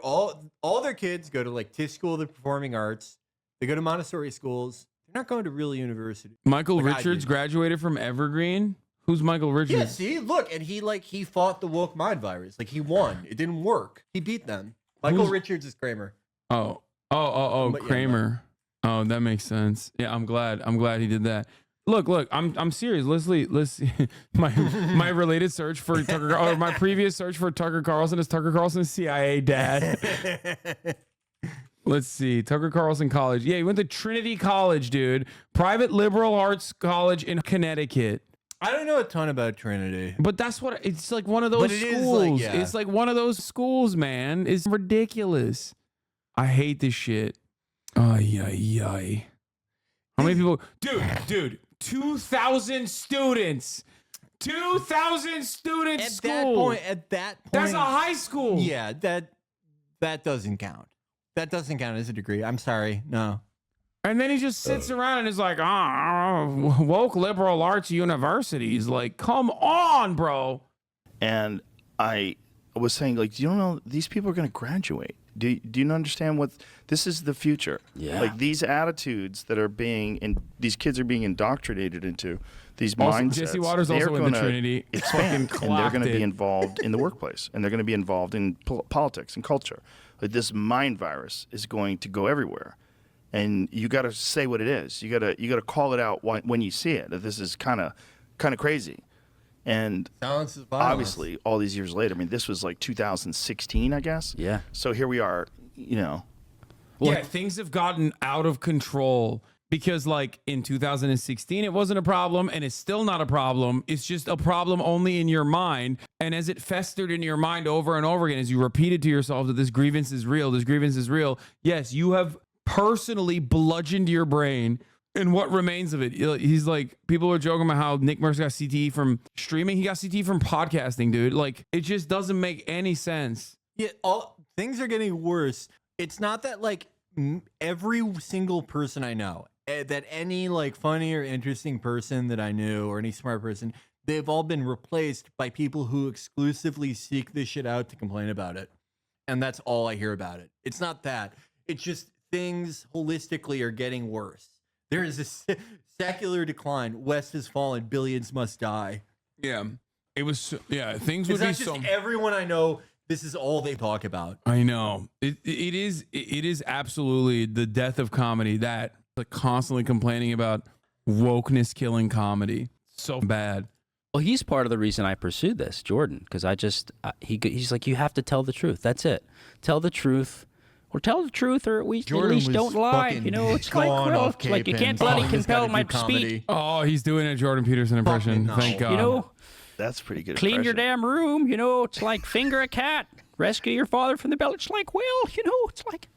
all their kids go to like Tisch School of the Performing Arts. They go to Montessori schools. They're not going to real university. Michael Like Richards graduated from Evergreen. Who's Michael Richards? Yeah, see, look, and he fought the woke mind virus. Like he won. It didn't work. He beat them. Michael Richards is Kramer. Oh, But yeah, Kramer. Oh, that makes sense. Yeah, I'm glad he did that. Look, I'm serious. Let's see. My related search for Tucker, or my previous search for Tucker Carlson is Tucker Carlson's CIA dad. Let's see. Tucker Carlson College. Yeah, he went to Trinity College, dude. Private liberal arts college in Connecticut. I don't know a ton about Trinity. But that's what it's like, one of those schools. It's like one of those schools, man. It's ridiculous. I hate this shit. Ay, ay, ay. How many people? Dude, 2,000 students. 2,000 students. At that point. That's a high school. Yeah, that doesn't count. That doesn't count as a degree. I'm sorry. No. And then he just sits around and is like, woke liberal arts universities. Like, come on, bro. And I was saying, like, you don't know, these people are going to graduate. Do you understand what this is the future? Yeah. Like these attitudes that are these kids are being indoctrinated into these also, mindsets. Jesse Waters also went to Trinity. Expand, and they're going to be involved in the workplace, and they're going to be involved in politics and culture. Like this mind virus is going to go everywhere, and you got to say what it is. You got to call it out when you see it. That this is kind of crazy. And obviously, all these years later, I mean, this was like 2016, I guess. Yeah. So here we are, you know. Yeah, things have gotten out of control because, like, in 2016, it wasn't a problem, and it's still not a problem. It's just a problem only in your mind. And as it festered in your mind over and over again, as you repeated to yourself that this grievance is real, yes, you have personally bludgeoned your brain. And what remains of it? He's like, people are joking about how Nick Merckx got CTE from streaming. He got CTE from podcasting, dude. Like, it just doesn't make any sense. Yeah, things are getting worse. It's not that like every single person I know, that any like funny or interesting person that I knew or any smart person, they've all been replaced by people who exclusively seek this shit out to complain about it. And that's all I hear about it. It's not that. It's just things holistically are getting worse. There is a secular decline. West has fallen. Billions must die. Yeah. It was, yeah, things would be so. Everyone I know, this is all they talk about. I know. It is absolutely the death of comedy, that like constantly complaining about wokeness killing comedy. So bad. Well, he's part of the reason I pursued this, Jordan, because he's like, you have to tell the truth. That's it. Tell the truth. Or tell the truth, or at least don't lie. You know, it's like, well, it's like you can't bloody compel my speech. Oh, he's doing a Jordan Peterson impression. Thank God. You know, that's pretty good. Clean your damn room. You know, it's like finger a cat, rescue your father from the bell. It's like, well, you know, it's like,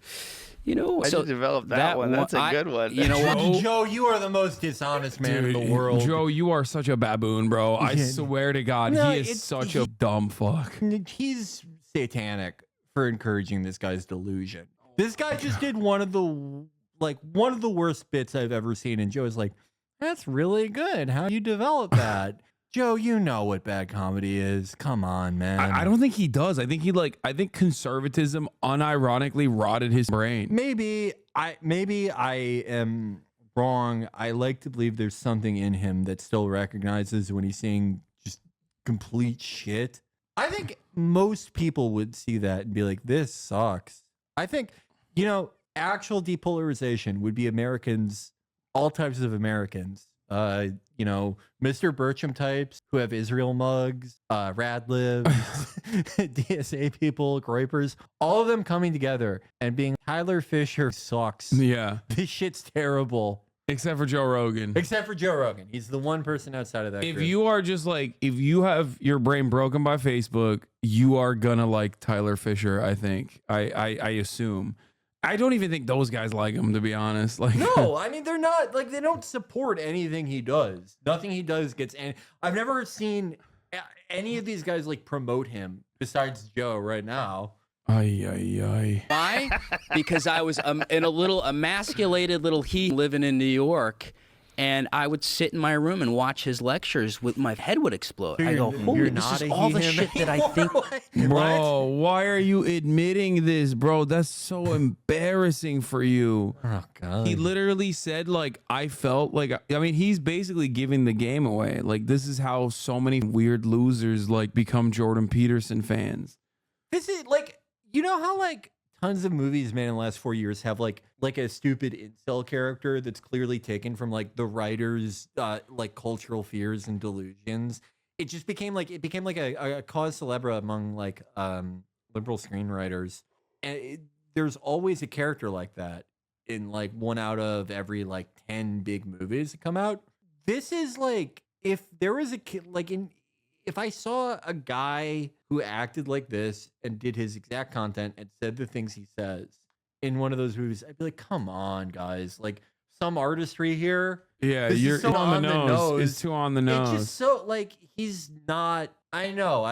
you know. I so just developed that one. That's a good one. You know what, Joe? You are the most dishonest man in the world. Joe, you are such a baboon, bro. I swear to God, he is such a dumb fuck. He's satanic for encouraging this guy's delusion. This guy just did one of the worst bits I've ever seen, and Joe's like, "That's really good. How you develop that?" Joe, you know what bad comedy is. Come on, man. I don't think he does. I think I think conservatism unironically rotted his brain. Maybe I am wrong. I like to believe there's something in him that still recognizes when he's seeing just complete shit. I think most people would see that and be like, "This sucks." I think, you know, actual depolarization would be Americans, all types of Americans, you you know, Mr. Bircham types who have Israel mugs, rad libs, DSA people, groypers, all of them coming together and being Tyler Fisher sucks. Yeah. This shit's terrible. Except for Joe Rogan. Except for Joe Rogan. He's the one person outside of that If group. you are just like, if you have your brain broken by Facebook, you are gonna like Tyler Fisher, I think. I assume. I don't even think those guys like him, to be honest. Like, no, I mean, they're not, like, they don't support anything he does. Nothing he does gets any. I've never seen any of these guys, like, promote him besides Joe right now. Ay, ay, ay. Why? Because I was in a little emasculated little heat living in New York, and I would sit in my room and watch his lectures. With my head would explode. I go, holy, this is all the shit that I think. Bro, why are you admitting this, bro? That's so embarrassing for you. Oh, God. He literally said, like, I felt like, I mean, he's basically giving the game away. Like, this is how so many weird losers, like, become Jordan Peterson fans. This is, like, you know how, like, tons of movies made in the last 4 years have like a stupid incel character that's clearly taken from like the writer's like cultural fears and delusions. It just became like a cause célèbre among like liberal screenwriters, and there's always a character like that in like 1 out of every like 10 big movies that come out. This is like, if there was a kid like if I saw a guy who acted like this and did his exact content and said the things he says in one of those movies, I'd be like, come on, guys. Like, some artistry here. Yeah, you're so on the nose. It's too on the nose. It's just so, like, he's not, I know,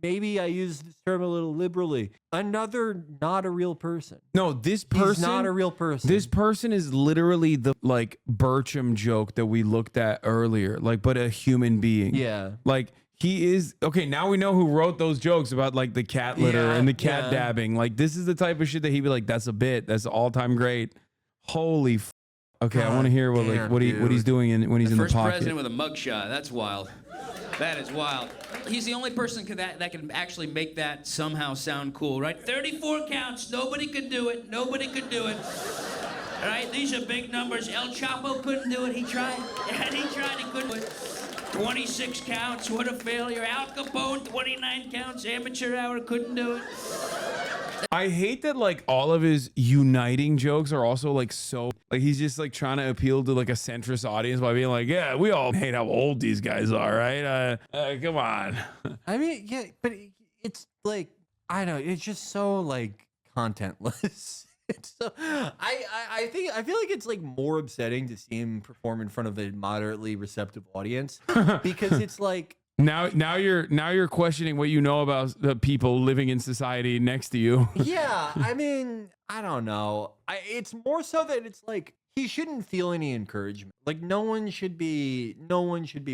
maybe I use this term a little liberally. Another not a real person. No, this person. He's not a real person. This person is literally the, like, Bircham joke that we looked at earlier. Like, but a human being. Yeah. Like, he is, okay, now we know who wrote those jokes about, like, the cat litter and the cat dabbing. Like, this is the type of shit that he'd be like, that's a bit. That's all-time great. Holy okay, I want to hear what, like, what he's doing when he's in the first pocket. president with a mugshot. That's wild. That is wild. He's the only person that can actually make that somehow sound cool, right? 34 counts. Nobody could do it. Nobody could do it. All right, these are big numbers. El Chapo couldn't do it. He tried. And he tried. He couldn't do it. 26 counts. What a failure. Al Capone, 29 counts. Amateur hour couldn't do it. I hate that, like, all of his uniting jokes are also, like, so, like, he's just, like, trying to appeal to, like, a centrist audience by being like, yeah, we all hate how old these guys are, right? Come on. I mean, yeah, but it's like, I don't know, it's just so, like, contentless. It's so, I feel like it's like more upsetting to see him perform in front of a moderately receptive audience, because it's like, Now you're questioning what you know about the people living in society next to you. Yeah, I mean, I don't know. It's more so that it's like, he shouldn't feel any encouragement. Like, no one should be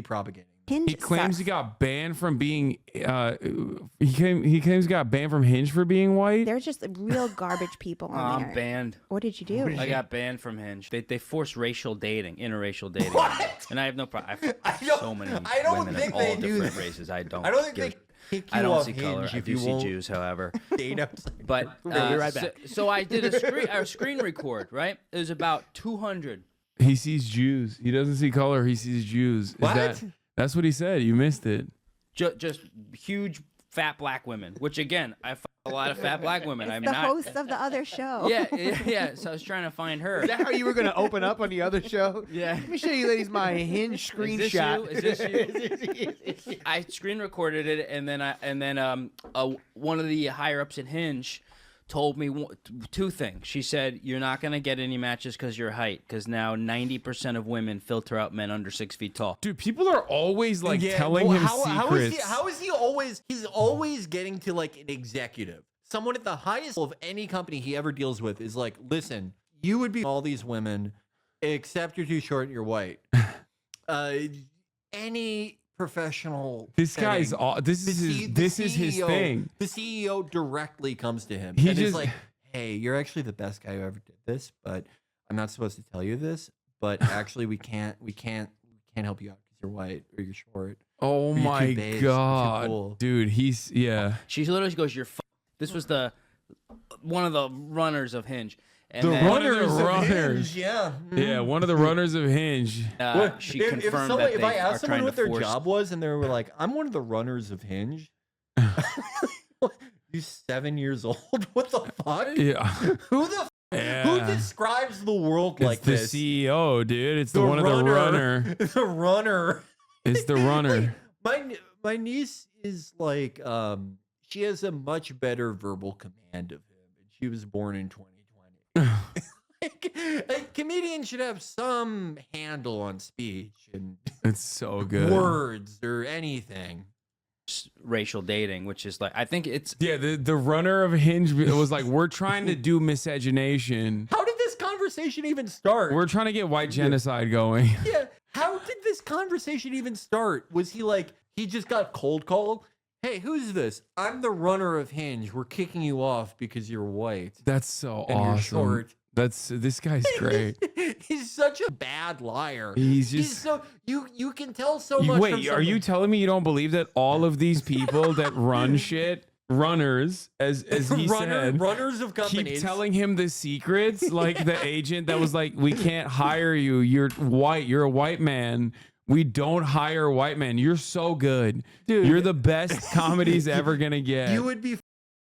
propagating. He claims he got banned from being he claims he got banned from Hinge for being white. They're just real garbage people on there. I'm banned. What did you do? I got banned from Hinge. They force racial dating, interracial dating. What? And I have no problem. So many I don't women think of they all do different that. races. I don't think give, they kick you I don't off see color. Hinge I if do you see won't Jews, however. date outside. But We'll be right back. So I did a screen record, right? It was about 200. He sees Jews. He doesn't see color. He sees Jews. What? That's what he said. You missed it. Just huge fat black women, which again, I find a lot of fat black women. I'm the not. host of the other show. Yeah. So I was trying to find her. Is that how you were going to open up on the other show? Yeah. Let me show you ladies my Hinge screenshot. Is this you? I screen recorded it, and then one of the higher ups at Hinge told me two things. She said, you're not going to get any matches because your height, because now 90% of women filter out men under 6 feet tall. Dude, people are always like telling him secrets. How is he always? He's always getting to like an executive, someone at the highest level of any company he ever deals with is like, listen, you would be all these women, except you're too short and you're white. Any professional. This guy's all. This is his thing. The CEO directly comes to him. He and just is like, hey, you're actually the best guy who ever did this, but I'm not supposed to tell you this. But actually, we can't help you out because you're white or you're short. Oh my god, dude, She literally goes, "You're." This was one of the runners of Hinge, And the then, runners of Hinge, yeah. Yeah, one of the runners of Hinge. she confirmed that if they I are asked someone trying what to their force. job was and they were like, I'm one of the runners of Hinge. You 7 years old? What the fuck? Yeah. Who the who describes the world It's like the this? CEO, dude. It's the one of the runner. The runner. It's the runner. My niece is like, she has a much better verbal command of him, and she was born in 2020. A comedian should have some handle on speech and It's so good. words or anything. Racial dating, which is like, I think it's the runner of Hinge was like, we're trying to do miscegenation. How did this conversation even start? We're trying to get white genocide going. Yeah. How did this conversation even start? Was he like, he just got cold called? Hey, who's this? I'm the runner of Hinge. We're kicking you off because you're white. That's so And you're awesome. short. This guy's great. He's such a bad liar. He's just so you can tell so much. Wait, are you telling me you don't believe that all of these people that run shit, runners, as he said, runners of companies, keep telling him the secrets? Like the agent that was like, we can't hire you. You're white. You're a white man. We don't hire white men. You're so good. Dude, you're the best comedy's ever going to get. You would be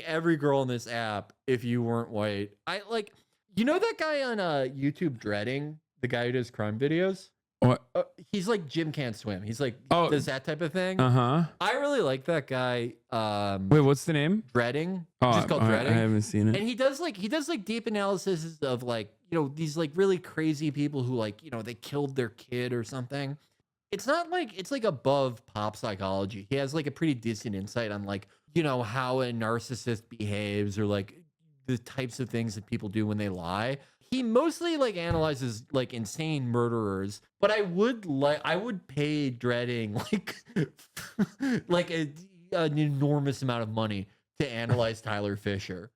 every girl in this app if you weren't white. You know that guy on YouTube, Dreading, the guy who does crime videos? What? He's like Jim Can't Swim. He's like, does that type of thing. Uh-huh. I really like that guy. Wait, what's the name? Dreading. Oh, Just called Dreading. I haven't seen it. And he does like deep analysis of like, these like really crazy people who like, they killed their kid or something. It's not like, it's like above pop psychology. He has like a pretty decent insight on like, how a narcissist behaves or like the types of things that people do when they lie. He mostly like analyzes like insane murderers, but I would pay Dreading like an enormous amount of money to analyze Tyler Fisher.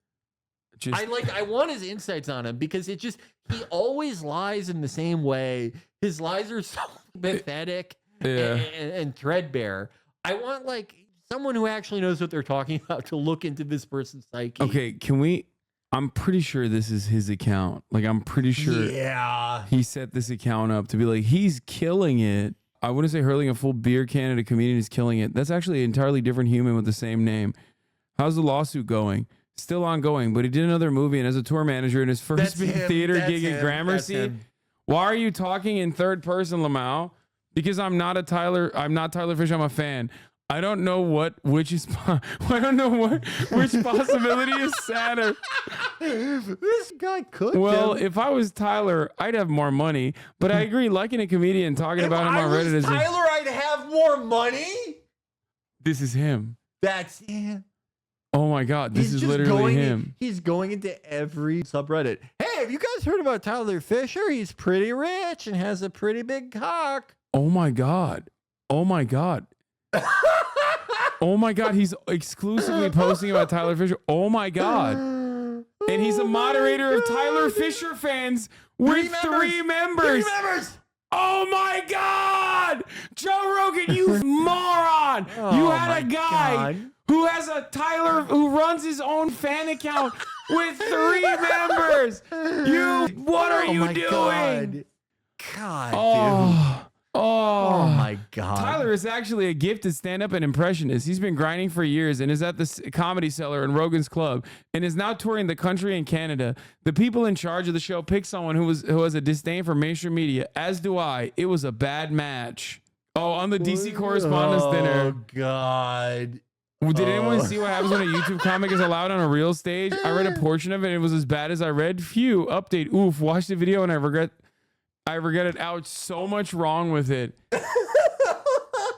I want his insights on him because he always lies in the same way. His lies are so pathetic and threadbare. I want like someone who actually knows what they're talking about to look into this person's psyche. Okay, I'm pretty sure this is his account. Like, I'm pretty sure he set this account up to be like, he's killing it. I wouldn't say hurling a full beer can at a comedian is killing it. That's actually an entirely different human with the same name. How's the lawsuit going? Still ongoing, but he did another movie and as a tour manager in his first big theater gig at Gramercy. Why are you talking in third person, Lamau? Because I'm not Tyler Fisher. I'm a fan. I don't know which possibility is sadder. This guy could. Well, if I was Tyler, I'd have more money. But I agree, liking a comedian, talking about him on Reddit is Tyler, I'd have more money. This is him. That's him. Oh my God, this is literally him. He's going into every subreddit. Hey, have you guys heard about Tyler Fisher? He's pretty rich and has a pretty big cock. Oh my God. Oh my God. Oh my God, he's exclusively posting about Tyler Fisher. Oh my God. And he's a moderator of Tyler Fisher fans with 3 members. 3 members. Oh my God. Joe Rogan, you moron. You had a guy who has who runs his own fan account with 3 members. What are you doing? God, dude. Oh my God. Tyler is actually a gifted stand-up and impressionist. He's been grinding for years and is at the Comedy Cellar in Rogan's Club and is now touring the country and Canada. The people in charge of the show picked someone who has a disdain for mainstream media, as do I. It was a bad match. Oh, on the DC Correspondents' Dinner. Oh God. Did anyone see what happens when a YouTube comic is allowed on a real stage? I read a portion of it and it was as bad as I read. Phew, update. Oof, watch the video and I regret it. Ouch, so much wrong with it.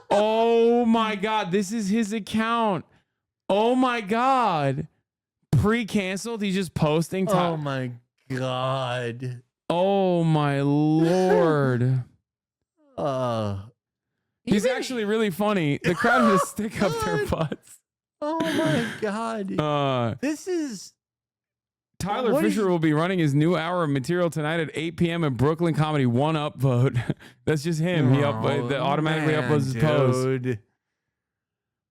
Oh my God, this is his account. Oh my God. Pre-canceled, he's just posting. Oh my God. Oh my Lord. He's actually really funny. The crowd will stick up their butts. Oh my God. This is... Tyler Fisher will be running his new hour of material tonight at 8 p.m. at Brooklyn Comedy. One upvote. That's just him. He automatically uploads his post.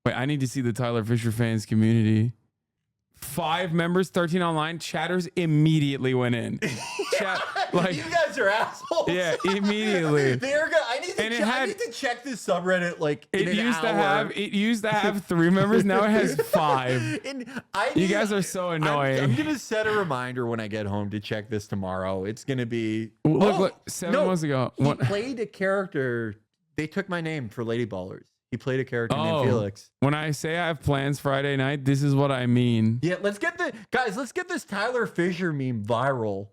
Wait, I need to see the Tyler Fisher fans community. 5 members, 13 online. Chatters immediately went in. You guys are assholes. Yeah, immediately. They're gonna, I need to check this subreddit like in an hour. It used to have 3 members. Now it has 5. You guys are so annoying. I'm gonna set a reminder when I get home to check this tomorrow. It's gonna be look 7 months ago. He played a character. They took my name for Lady Ballers. He played a character named Felix. When I say I have plans Friday night, this is what I mean. Yeah, let's get this Tyler Fisher meme viral.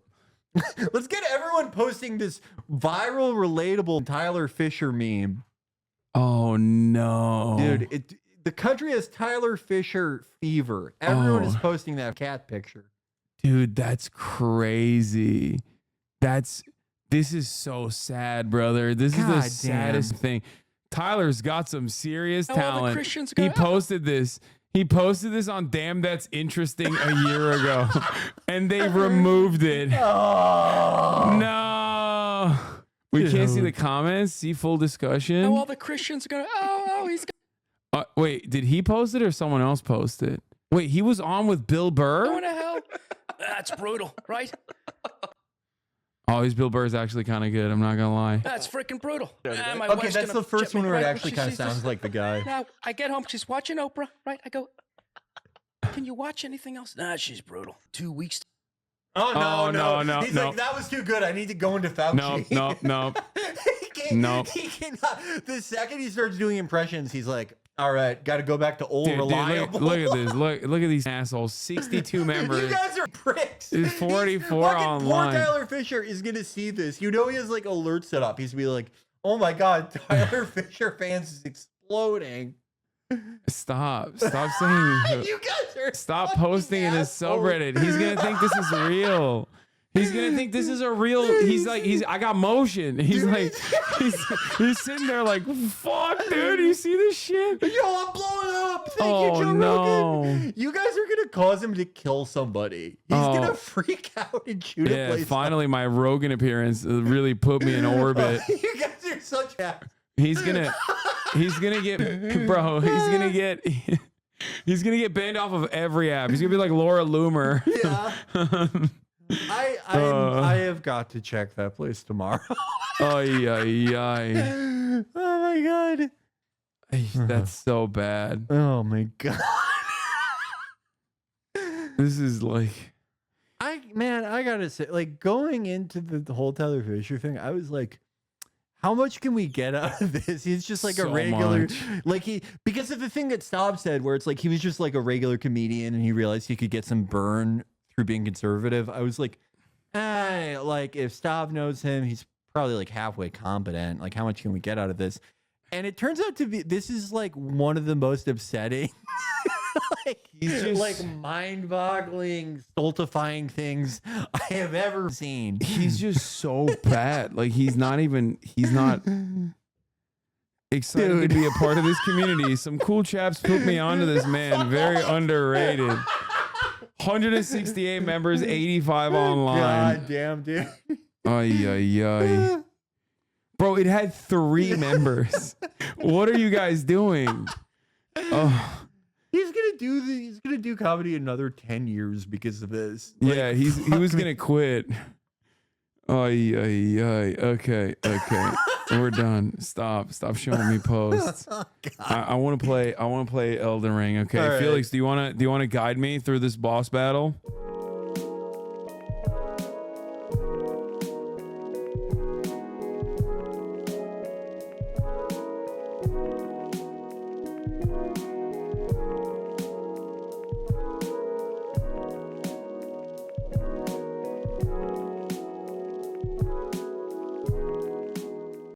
Let's get everyone posting this viral, relatable Tyler Fisher meme. Oh no, dude! The country has Tyler Fisher fever. Everyone is posting that cat picture. Dude, that's crazy. This is so sad, brother. This is the saddest thing. Tyler's got some serious talent. He posted this. He posted this on Damn That's Interesting a year ago, and they removed it. Oh. No. We can't see the comments, see full discussion. Oh, all the Christians are going to, he's wait, did he post it or someone else post it? Wait, he was on with Bill Burr? going to hell. That's brutal, right? Oh, Bill Burr is actually kind of good. I'm not gonna lie. That's freaking brutal. My Okay, wife's that's gonna the first jet me one where it right actually when she kind of sees this. sounds like the guy. Now, I get home, she's watching Oprah, right? I go, can you watch anything else? Nah, she's brutal. 2 weeks. Oh, no. He's no. like, that was too good. I need to go into Fauci. No. He cannot. The second he starts doing impressions, he's like, all right, got to go back to old reliable. Look at this. Look at these assholes. 62 members. You guys are pricks. There's 44 online. Poor Tyler Fisher is going to see this. You know he has like alerts set up. He's going to be like, oh my God, Tyler Fisher fans is exploding. Stop saying. You guys are stop posting in his subreddit. He's going to think this is real. He's gonna think this is a real. I got motion. He's like, he's sitting there like, fuck, dude. You see this shit? Yo, I'm blowing up. Thank you, Joe Rogan. You guys are gonna cause him to kill somebody. He's gonna freak out and shoot a place. Finally, my Rogan appearance really put me in orbit. You guys are such assholes. He's gonna get, bro. He's gonna get banned off of every app. He's gonna be like Laura Loomer. Yeah. I have got to check that place tomorrow. Oh my God. That's so bad. Oh my God. This is like, I gotta say, like, going into the whole Tyler Fisher thing, I was like, how much can we get out of this? He's just like So a regular, much. because of the thing that Staub said, where it's like he was just like a regular comedian and he realized he could get some burn through being conservative. I was like, like if Staub knows him, he's probably like halfway competent. Like, how much can we get out of this? And it turns out to be, this is like one of the most upsetting, he's just like mind-boggling, stultifying things I have ever seen. He's just so bad. Like he's not excited to be a part of this community. Some cool chaps put me onto this man. Very underrated. 168 members, 85 online. God damn, dude. Ay. Bro, it had 3 members. What are you guys doing? Oh. He's gonna do comedy another 10 years because of this. Yeah, he was gonna quit. Okay. We're done. Stop showing me posts. I want to play Elden Ring. Okay, All right. Felix, do you want to guide me through this boss battle?